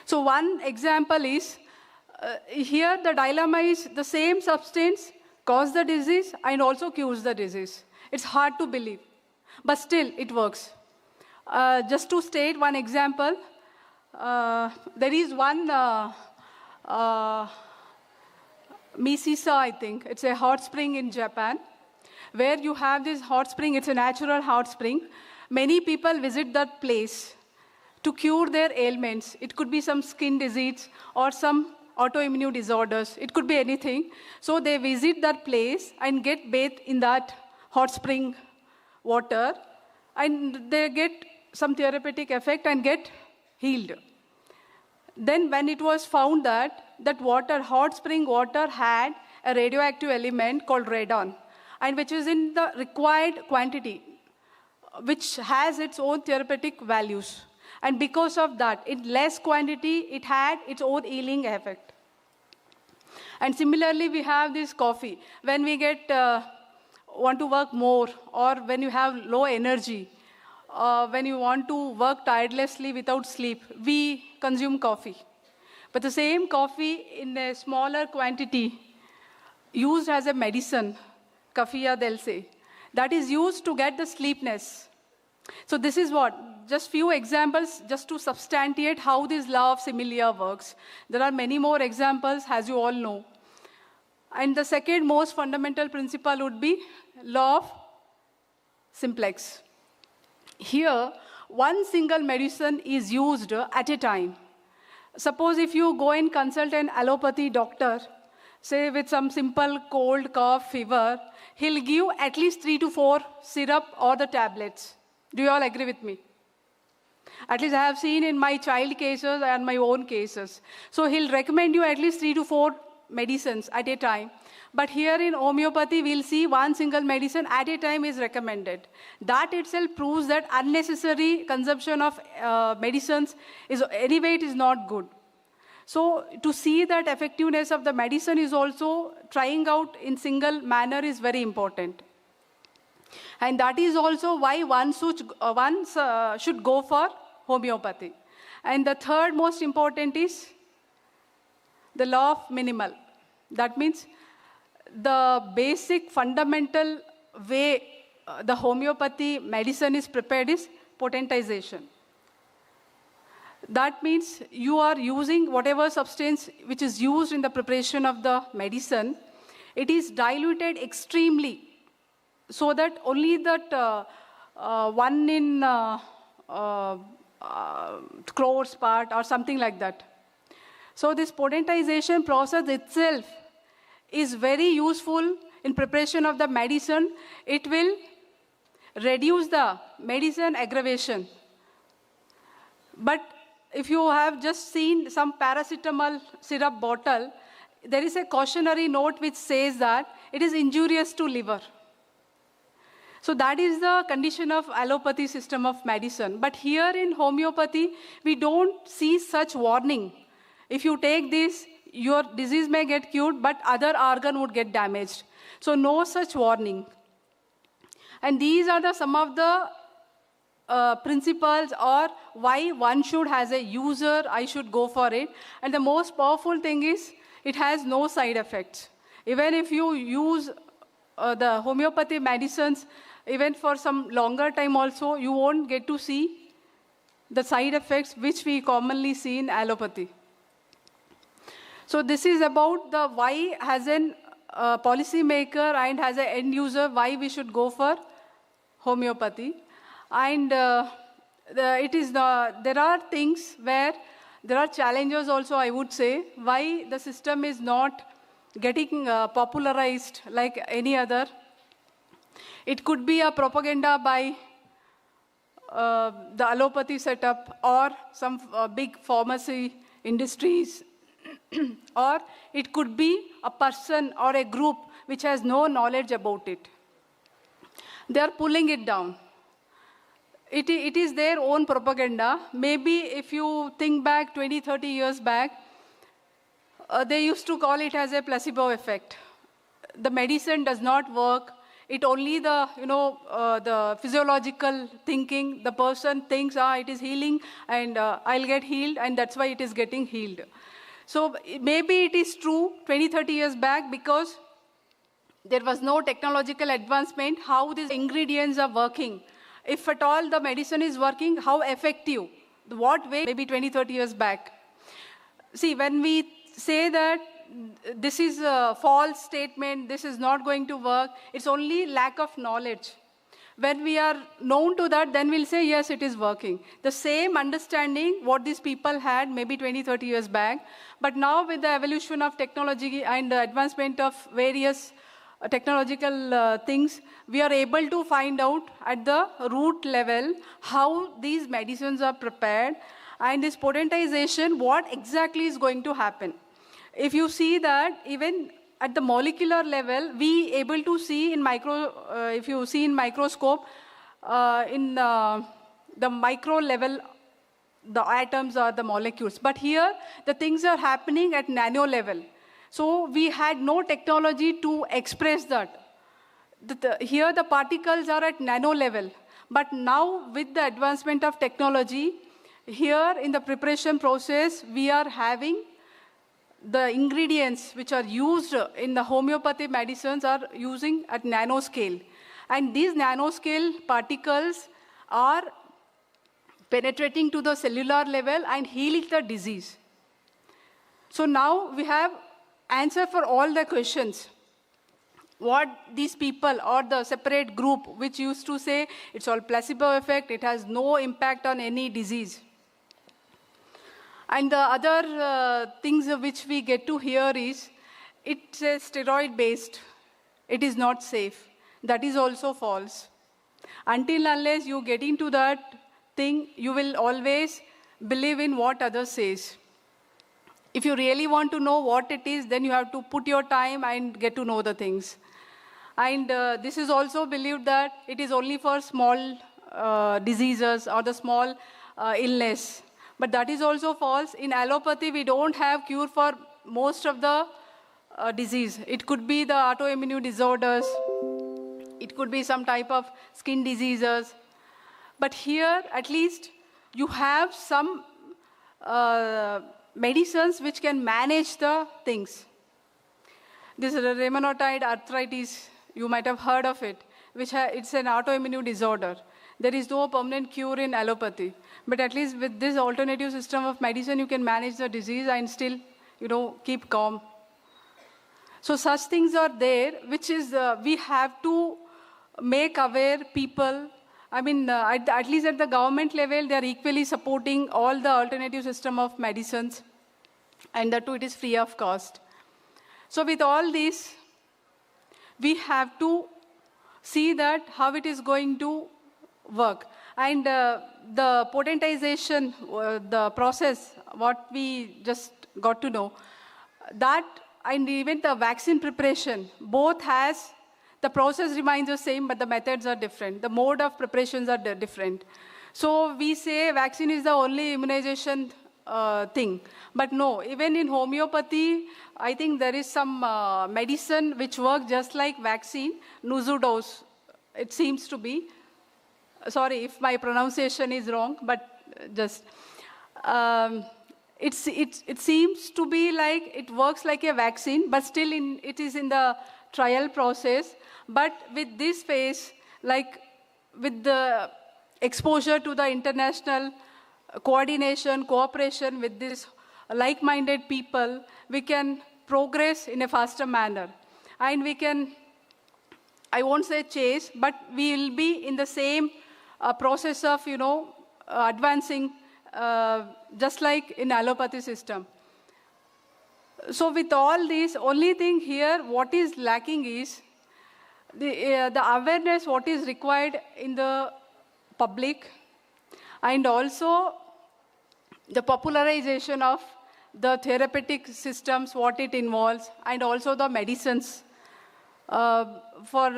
So one example is, here the dilemma is the same substance causes the disease and also cures the disease. It's hard to believe, but still it works. Just to state one example, there is one Misisa, I think. It's a hot spring in Japan, where you have this hot spring. It's a natural hot spring. Many people visit that place to cure their ailments. It could be some skin disease or some autoimmune disorders. It could be anything. So they visit that place and get bathed in that hot spring water, and they get some therapeutic effect and get healed. Then when it was found that water, hot spring water, had a radioactive element called radon, and which is in the required quantity, which has its own therapeutic values. And because of that, in less quantity, it had its own healing effect. And similarly, we have this coffee. When we want to work more, or when you have low energy, when you want to work tirelessly without sleep, we consume coffee. But the same coffee in a smaller quantity, used as a medicine, kafia they'll say, that is used to get the sleepness. So this is what, just few examples just to substantiate how this law of similia works. There are many more examples, as you all know. And the second most fundamental principle would be law of simplex. Here, one single medicine is used at a time. Suppose if you go and consult an allopathy doctor, say with some simple cold, cough, fever, he'll give at least 3 to 4 syrup or the tablets. Do you all agree with me? At least I have seen in my child cases and my own cases. So he'll recommend you at least 3 to 4 medicines at a time. But here in homeopathy, we'll see one single medicine at a time is recommended. That itself proves that unnecessary consumption of medicines is anyway, it is not good. So to see that effectiveness of the medicine is also trying out in single manner is very important. And that is also why one should go for homeopathy. And the third most important is the law of minimal. That means the basic fundamental way the homeopathy medicine is prepared is potentization. That means you are using whatever substance which is used in the preparation of the medicine, it is diluted extremely so that only that 1 in crores part or something like that. So this potentization process itself is very useful in preparation of the medicine. It will reduce the medicine aggravation. But if you have just seen some paracetamol syrup bottle, there is a cautionary note which says that it is injurious to liver. So that is the condition of allopathy system of medicine. But here in homeopathy, we don't see such warning. If you take this, your disease may get cured, but other organ would get damaged. So no such warning. And these are some of the principles or why one should, as a user, I should go for it. And the most powerful thing is it has no side effects. Even if you use the homeopathy medicines, even for some longer time also, you won't get to see the side effects which we commonly see in allopathy. So this is about the why as an policy maker and as an end user, why we should go for homeopathy. And there are things where there are challenges also, I would say, why the system is not getting popularized like any other. It could be a propaganda by the allopathy setup or some big pharmacy industries, or it could be a person or a group which has no knowledge about it. They are pulling it down. It is their own propaganda. Maybe if you think back 20, 30 years back, they used to call it as a placebo effect. The medicine does not work. It only the physiological thinking. The person thinks, it is healing and I'll get healed, and that's why it is getting healed. So maybe it is true 20, 30 years back because there was no technological advancement, how these ingredients are working. If at all the medicine is working, how effective, what way, maybe 20, 30 years back. See, when we say that this is a false statement, this is not going to work, it's only lack of knowledge. When we are known to that, then we'll say, yes, it is working. The same understanding what these people had maybe 20, 30 years back, but now with the evolution of technology and the advancement of various technological things, we are able to find out at the root level how these medicines are prepared and this potentization, what exactly is going to happen. If you see that even at the molecular level, we able to see in if you see in microscope, in the micro level, the atoms or the molecules. But here, the things are happening at nano level. So we had no technology to express that. Here the particles are at nano level. But now with the advancement of technology, here in the preparation process, we are having the ingredients which are used in the homeopathy medicines are using at nanoscale. And these nanoscale particles are penetrating to the cellular level and healing the disease. So now we have answer for all the questions. What these people or the separate group which used to say it's all placebo effect, it has no impact on any disease. And the other things which we get to hear is it's a steroid based, it is not safe. That is also false. Until unless you get into that thing, you will always believe in what others says. If you really want to know what it is, then you have to put your time and get to know the things. And this is also believed that it is only for small diseases or the small illness. But that is also false. In allopathy, we don't have cure for most of the disease. It could be the autoimmune disorders. It could be some type of skin diseases. But here, at least, you have some medicines which can manage the things. This is a rheumatoid arthritis, you might have heard of it, it's an autoimmune disorder. There is no permanent cure in allopathy. But at least with this alternative system of medicine, you can manage the disease and still, keep calm. So such things are there, which is, we have to make aware people. I mean, at least at the government level, they are equally supporting all the alternative system of medicines. And that too, it is free of cost. So with all this, we have to see that how it is going to work. And the potentization, the process, what we just got to know, that and even the vaccine preparation, both has, the process remains the same, but the methods are different. The mode of preparations are different. So we say vaccine is the only immunization thing. But no, even in homeopathy, I think there is some medicine which works just like vaccine, Nuzudose, it seems to be. Sorry if my pronunciation is wrong, but just, it seems to be like, it works like a vaccine, but still it is in the trial process. But with this phase, like with the exposure to the international coordination, cooperation with these like-minded people, we can progress in a faster manner. And we can, I won't say chase, but we will be in the same process of, advancing, just like in allopathy system. So with all this, only thing here, what is lacking is the awareness, what is required in the public, and also the popularization of the therapeutic systems, what it involves, and also the medicines. For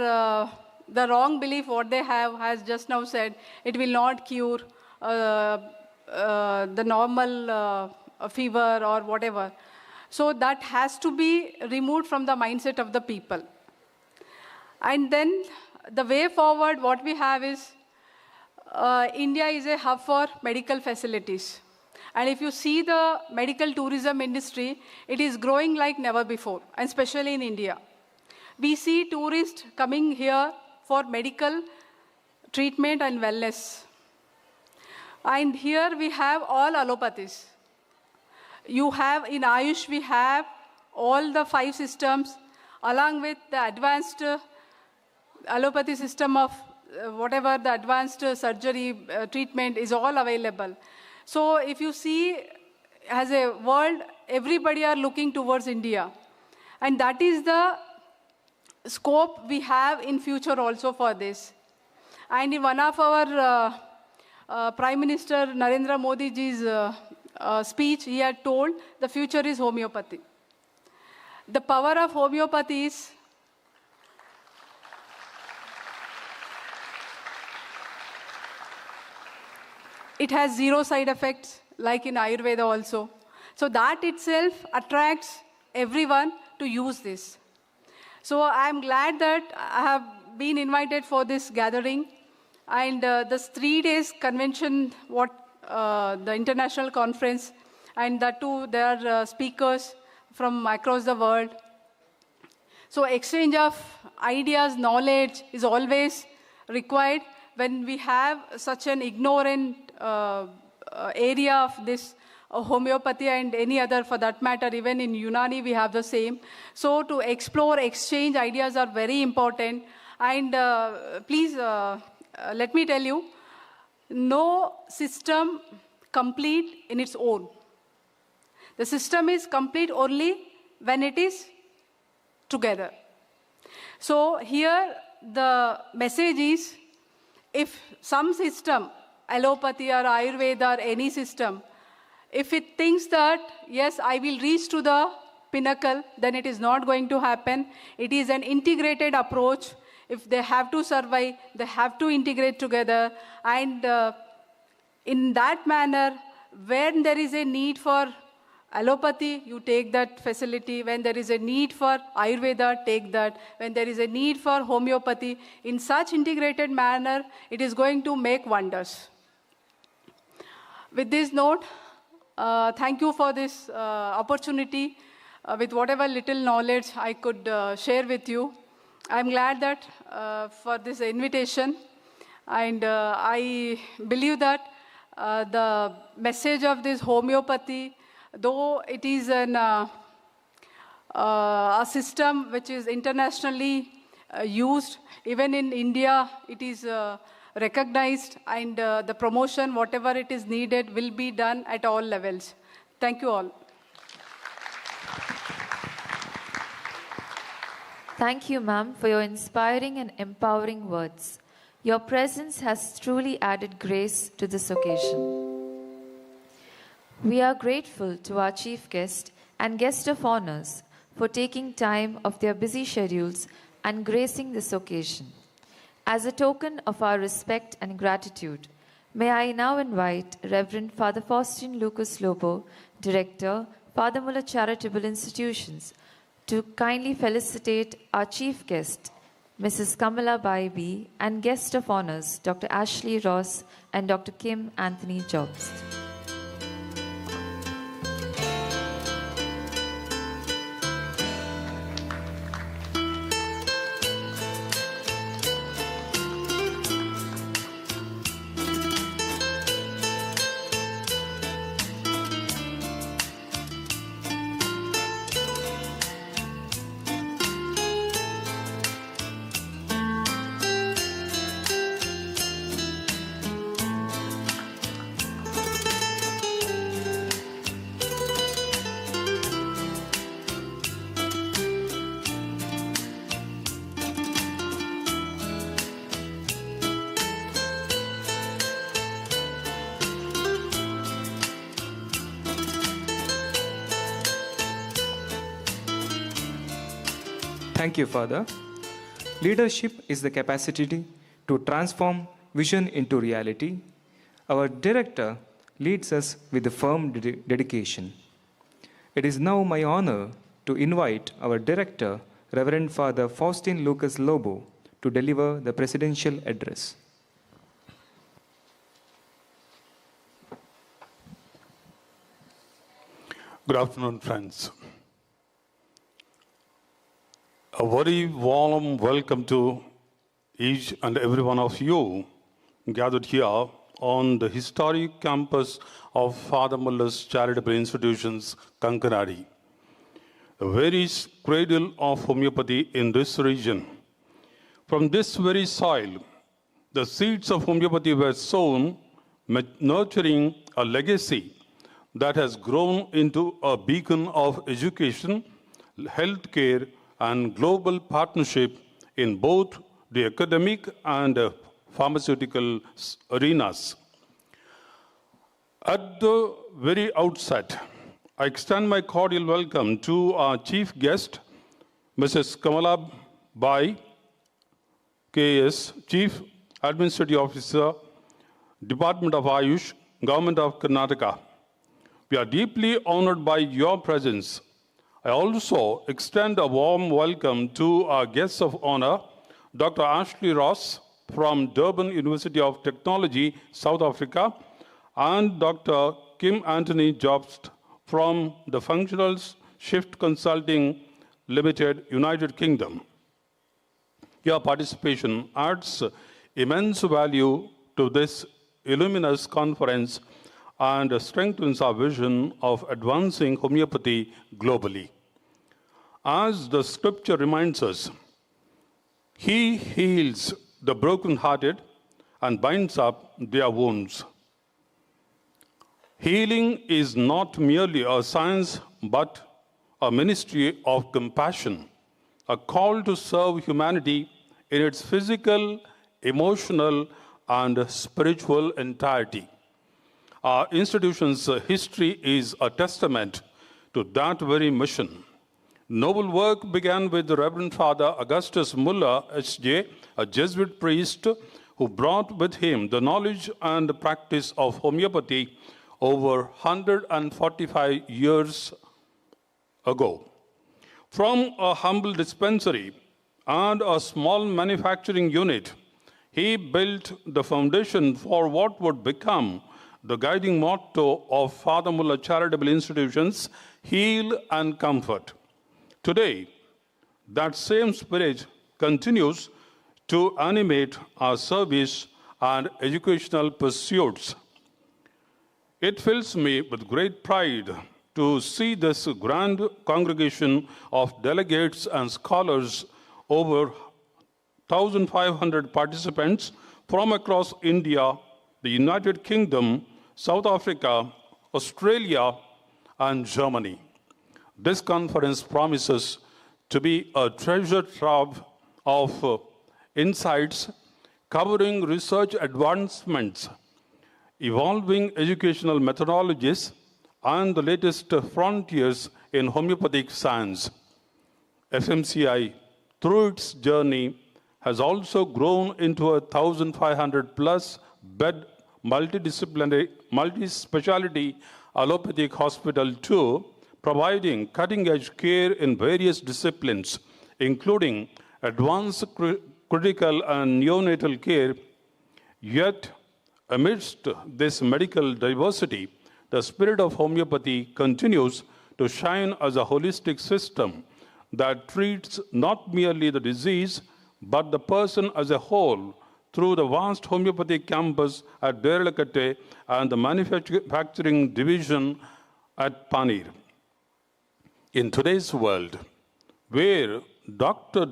the wrong belief, what they have, has just now said, it will not cure the normal fever or whatever. So that has to be removed from the mindset of the people. And then the way forward, what we have is, India is a hub for medical facilities. And if you see the medical tourism industry, it is growing like never before, and especially in India. We see tourists coming here for medical treatment and wellness. And here we have all allopathies. You have, in AYUSH, we have all the 5 systems, along with the advanced allopathy system of whatever the advanced surgery treatment is all available. So if you see, as a world, everybody are looking towards India. And that is the scope we have in future also for this. And in one of our Prime Minister Narendra Modi ji's speech, he had told the future is homeopathy. The power of homeopathy is it has 0 side effects, like in Ayurveda also. So that itself attracts everyone to use this. So I'm glad that I have been invited for this gathering. And this 3 days convention, the international conference, and that too, there are speakers from across the world. So exchange of ideas, knowledge is always required when we have such an ignorant area of this homeopathy and any other for that matter. Even in Unani, we have the same. So to explore, exchange ideas are very important. And please, let me tell you, no system complete in its own. The system is complete only when it is together. So here the message is, if some system, allopathy or Ayurveda or any system, if it thinks that, yes, I will reach to the pinnacle, then it is not going to happen. It is an integrated approach. If they have to survive, they have to integrate together. And in that manner, when there is a need for allopathy, you take that facility. When there is a need for Ayurveda, take that. When there is a need for homeopathy, in such integrated manner, it is going to make wonders. With this note, thank you for this opportunity. With whatever little knowledge I could share with you. I'm glad that for this invitation. And I believe that the message of this homeopathy, though it is a system which is internationally used, even in India it is recognized, and the promotion, whatever it is needed, will be done at all levels. Thank you all. Thank you, ma'am, for your inspiring and empowering words. Your presence has truly added grace to this occasion. We are grateful to our chief guest and guest of honors for taking time of their busy schedules and gracing this occasion. As a token of our respect and gratitude, May I now invite Reverend Father Faustine Lucas Lobo, Director, Father Muller Charitable Institutions, to kindly felicitate our chief guest, Mrs. Kamala Bai B, and guest of honors, Dr. Ashley Ross and Dr. Kim Antony Jobst. Thank you, Father. Leadership is the capacity to transform vision into reality. Our director leads us with a firm dedication. It is now my honor to invite our director, Reverend Father Faustine Lucas Lobo, to deliver the presidential address. Good afternoon, friends. A very warm welcome to each and every one of you gathered here on the historic campus of Father Muller's Charitable Institutions, Kankanady, the very cradle of homeopathy in this region. From this very soil, the seeds of homeopathy were sown, nurturing a legacy that has grown into a beacon of education, healthcare, and global partnership in both the academic and pharmaceutical arenas. At the very outset, I extend my cordial welcome to our chief guest, Mrs. Kamala Bai, KS, Chief Administrative Officer, Department of AYUSH, Government of Karnataka. We are deeply honored by your presence. I also extend a warm welcome to our guests of honor, Dr. Ashley Ross from Durban University of Technology, South Africa, and Dr. Kim Antony Jobst from the Functional Shift Consulting Limited, United Kingdom. Your participation adds immense value to this illuminous conference and strengthens our vision of advancing homeopathy globally. As the scripture reminds us, He heals the brokenhearted and binds up their wounds. Healing is not merely a science, but a ministry of compassion, a call to serve humanity in its physical, emotional, and spiritual entirety. Our institution's history is a testament to that very mission. Noble work began with the Reverend Father Augustus Muller, H.J., a Jesuit priest who brought with him the knowledge and practice of homeopathy over 145 years ago. From a humble dispensary and a small manufacturing unit, he built the foundation for what would become the guiding motto of Father Muller Charitable Institutions, Heal and Comfort. Today, that same spirit continues to animate our service and educational pursuits. It fills me with great pride to see this grand congregation of delegates and scholars, over 1,500 participants from across India, the United Kingdom, South Africa, Australia, and Germany. This conference promises to be a treasure trove of insights covering research advancements, evolving educational methodologies, and the latest frontiers in homeopathic science. FMCI, through its journey, has also grown into a 1,500 plus bed multi-speciality allopathic hospital to providing cutting-edge care in various disciplines, including advanced critical and neonatal care. Yet, amidst this medical diversity, the spirit of homeopathy continues to shine as a holistic system that treats not merely the disease, but the person as a whole through the vast homeopathic campus at Derelakate and the manufacturing division at Panir. In today's world, where Dr.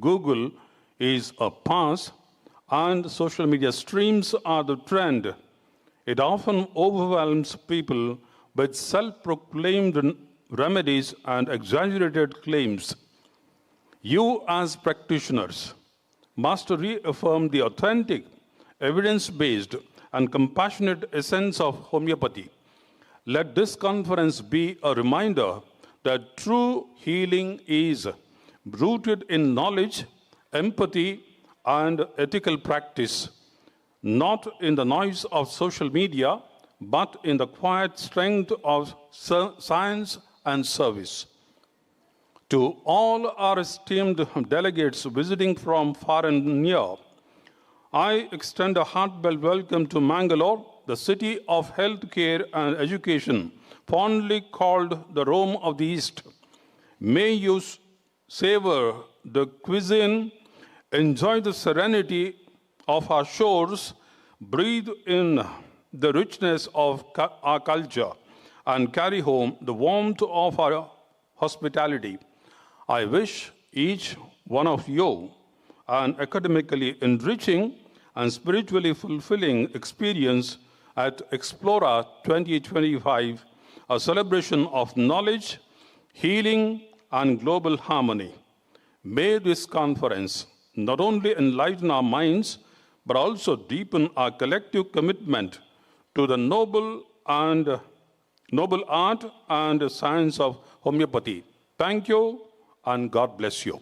Google is a pass and social media streams are the trend, it often overwhelms people with self-proclaimed remedies and exaggerated claims. You, as practitioners, must reaffirm the authentic, evidence-based, and compassionate essence of homeopathy. Let this conference be a reminder that true healing is rooted in knowledge, empathy, and ethical practice, not in the noise of social media, but in the quiet strength of science and service. To all our esteemed delegates visiting from far and near, I extend a heartfelt welcome to Mangalore, the city of healthcare and education, fondly called the Rome of the East. May you savor the cuisine, enjoy the serenity of our shores, breathe in the richness of our culture, and carry home the warmth of our hospitality. I wish each one of you an academically enriching and spiritually fulfilling experience at Explora 2025, a celebration of knowledge, healing, and global harmony. May this conference not only enlighten our minds, but also deepen our collective commitment to the noble art and science of homeopathy. Thank you, and God bless you.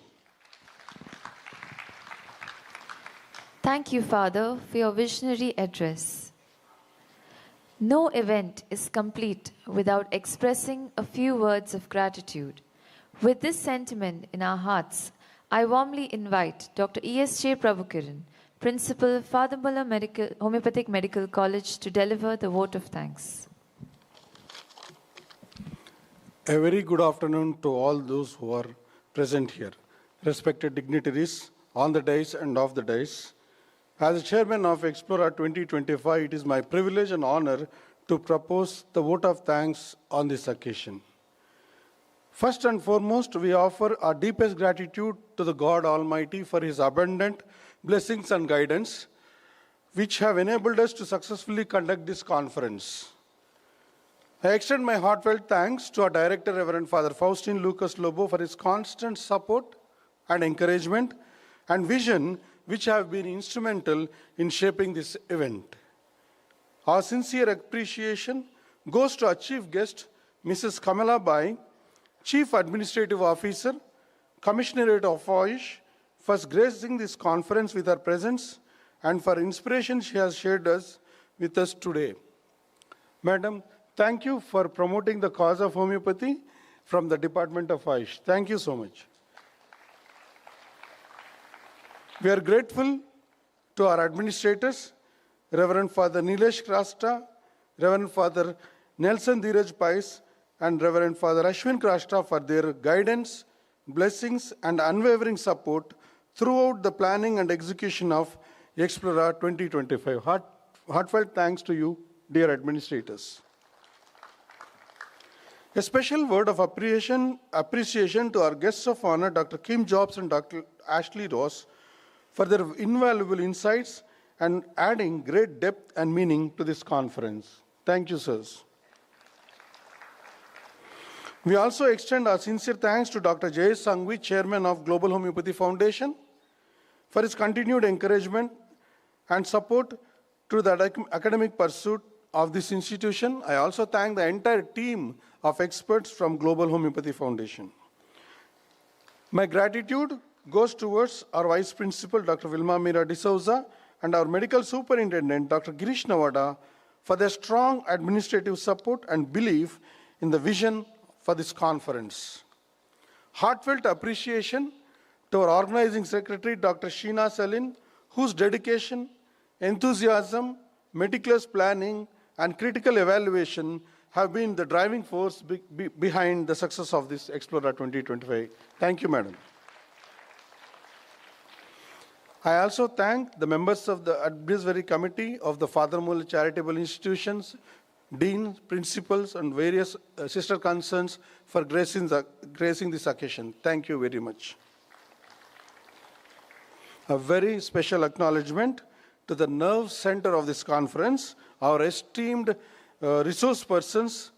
Thank you, Father, for your visionary address. No event is complete without expressing a few words of gratitude. With this sentiment in our hearts, I warmly invite Dr. E.S.J. Prabhu Kiran, Principal, Father Muller Homoeopathic Medical College, to deliver the vote of thanks. A very good afternoon to all those who are present here, respected dignitaries on the dais and off the dais. As chairman of Explora 2025, it is my privilege and honor to propose the vote of thanks on this occasion. First and foremost, we offer our deepest gratitude to the God Almighty for His abundant blessings and guidance, which have enabled us to successfully conduct this conference. I extend my heartfelt thanks to our Director, Reverend Father Faustine Lobo, for his constant support and encouragement and vision, which have been instrumental in shaping this event. Our sincere appreciation goes to our chief guest, Mrs. Kamala Bai, Chief Administrative Officer, Commissionerate of AYUSH, for gracing this conference with her presence and for inspiration she has shared with us today. Madam, thank you for promoting the cause of homeopathy from the Department of AYUSH. Thank you so much. We are grateful to our administrators, Reverend Father Nilesh Krasta, Reverend Father Nelson Dheeraj Pais, and Reverend Father Ashwin Krasta for their guidance, blessings, and unwavering support throughout the planning and execution of Explora 2025. Heartfelt thanks to you, dear administrators. A special word of appreciation to our guests of honor, Dr. Kim Jobst and Dr. Ashley Ross, for their invaluable insights and adding great depth and meaning to this conference. Thank you, sirs. We also extend our sincere thanks to Dr. Jay Sangvi, Chairman of Global Homeopathy Foundation, for his continued encouragement and support to the academic pursuit of this institution. I also thank the entire team of experts from Global Homeopathy Foundation. My gratitude goes towards our Vice Principal, Dr. Vilma Mira D'Souza, and our medical superintendent, Dr. Girish Nawada, for their strong administrative support and belief in the vision for this conference. Heartfelt appreciation to our organizing secretary, Dr. Sheena Salin, whose dedication, enthusiasm, meticulous planning, and critical evaluation have been the driving force behind the success of this Explora 2025. Thank you, Madam. I also thank the members of the advisory committee of the Father Muller Charitable Institutions, deans, principals, and various sister concerns for gracing this occasion. Thank you very much. A very special acknowledgement to the nerve center of this conference, our esteemed resource persons,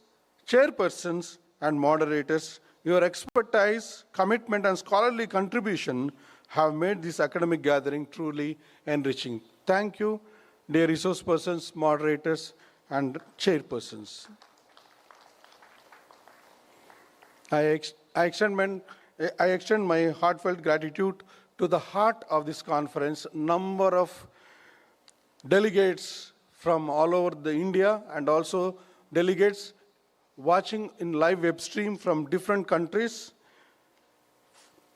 chairpersons, and moderators. Your expertise, commitment, and scholarly contribution have made this academic gathering truly enriching. Thank you, dear resource persons, moderators, and chairpersons. I extend my heartfelt gratitude to the heart of this conference, number of delegates from all over the India and also delegates watching in live web stream from different countries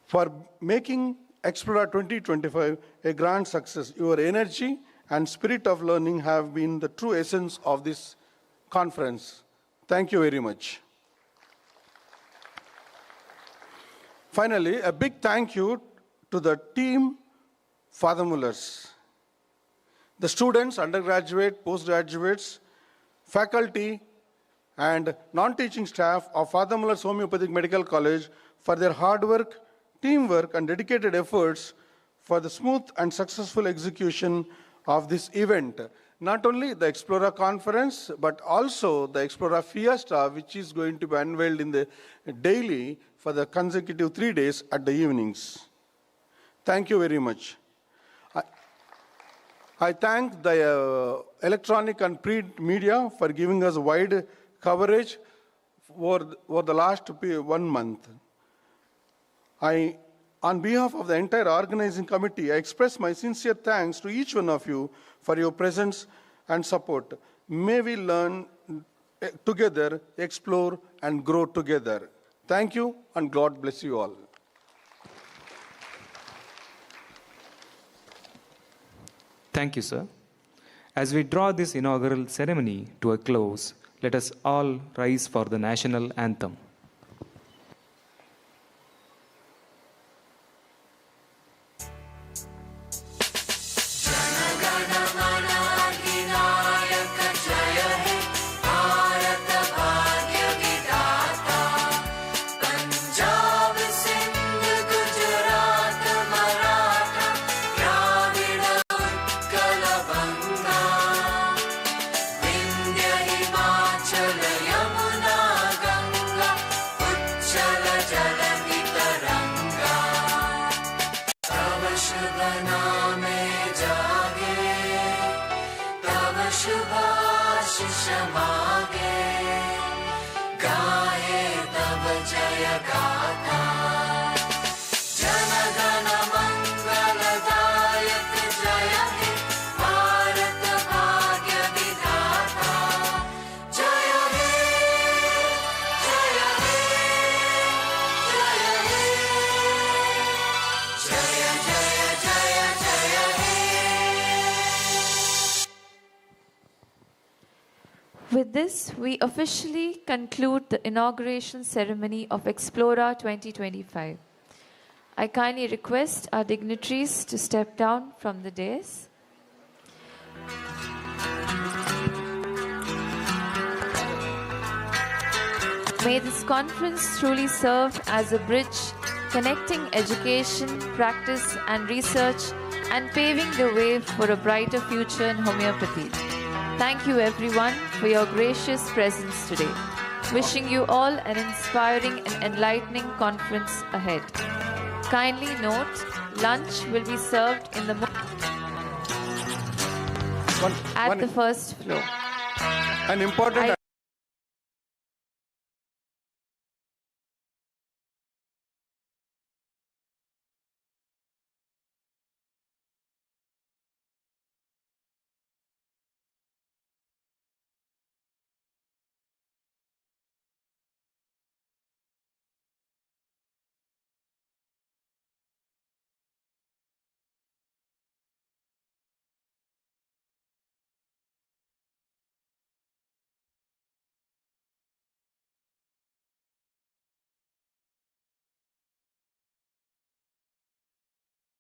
for making Explora 2025 a grand success. Your energy and spirit of learning have been the true essence of this conference. Thank you very much. Finally, a big thank you to the team Father Mullers, the students, undergraduate, postgraduates, faculty, and non-teaching staff of Father Muller's Homeopathic Medical College for their hard work, teamwork, and dedicated efforts for the smooth and successful execution of this event. Not only the Explora conference, but also the Explora Fiesta, which is going to be unveiled in the daily for the consecutive 3 days at the evenings. Thank you very much. I thank the electronic and print media for giving us wide coverage over the last 1 month. On behalf of the entire organizing committee, I express my sincere thanks to each one of you for your presence and support. May we learn together, explore, and grow together. Thank you, and God bless you all. Thank you, sir. As we draw this inaugural ceremony to a close, let us all rise for the national anthem. With this, we officially conclude the inauguration ceremony of Explora 2025. I kindly request our dignitaries to step down from the dais. May this conference truly serve as a bridge connecting education, practice, and research, and paving the way for a brighter future in homeopathy. Thank you everyone for your gracious presence today. Wishing you all an inspiring and enlightening conference ahead. Kindly note, lunch will be served in the at the first floor. An important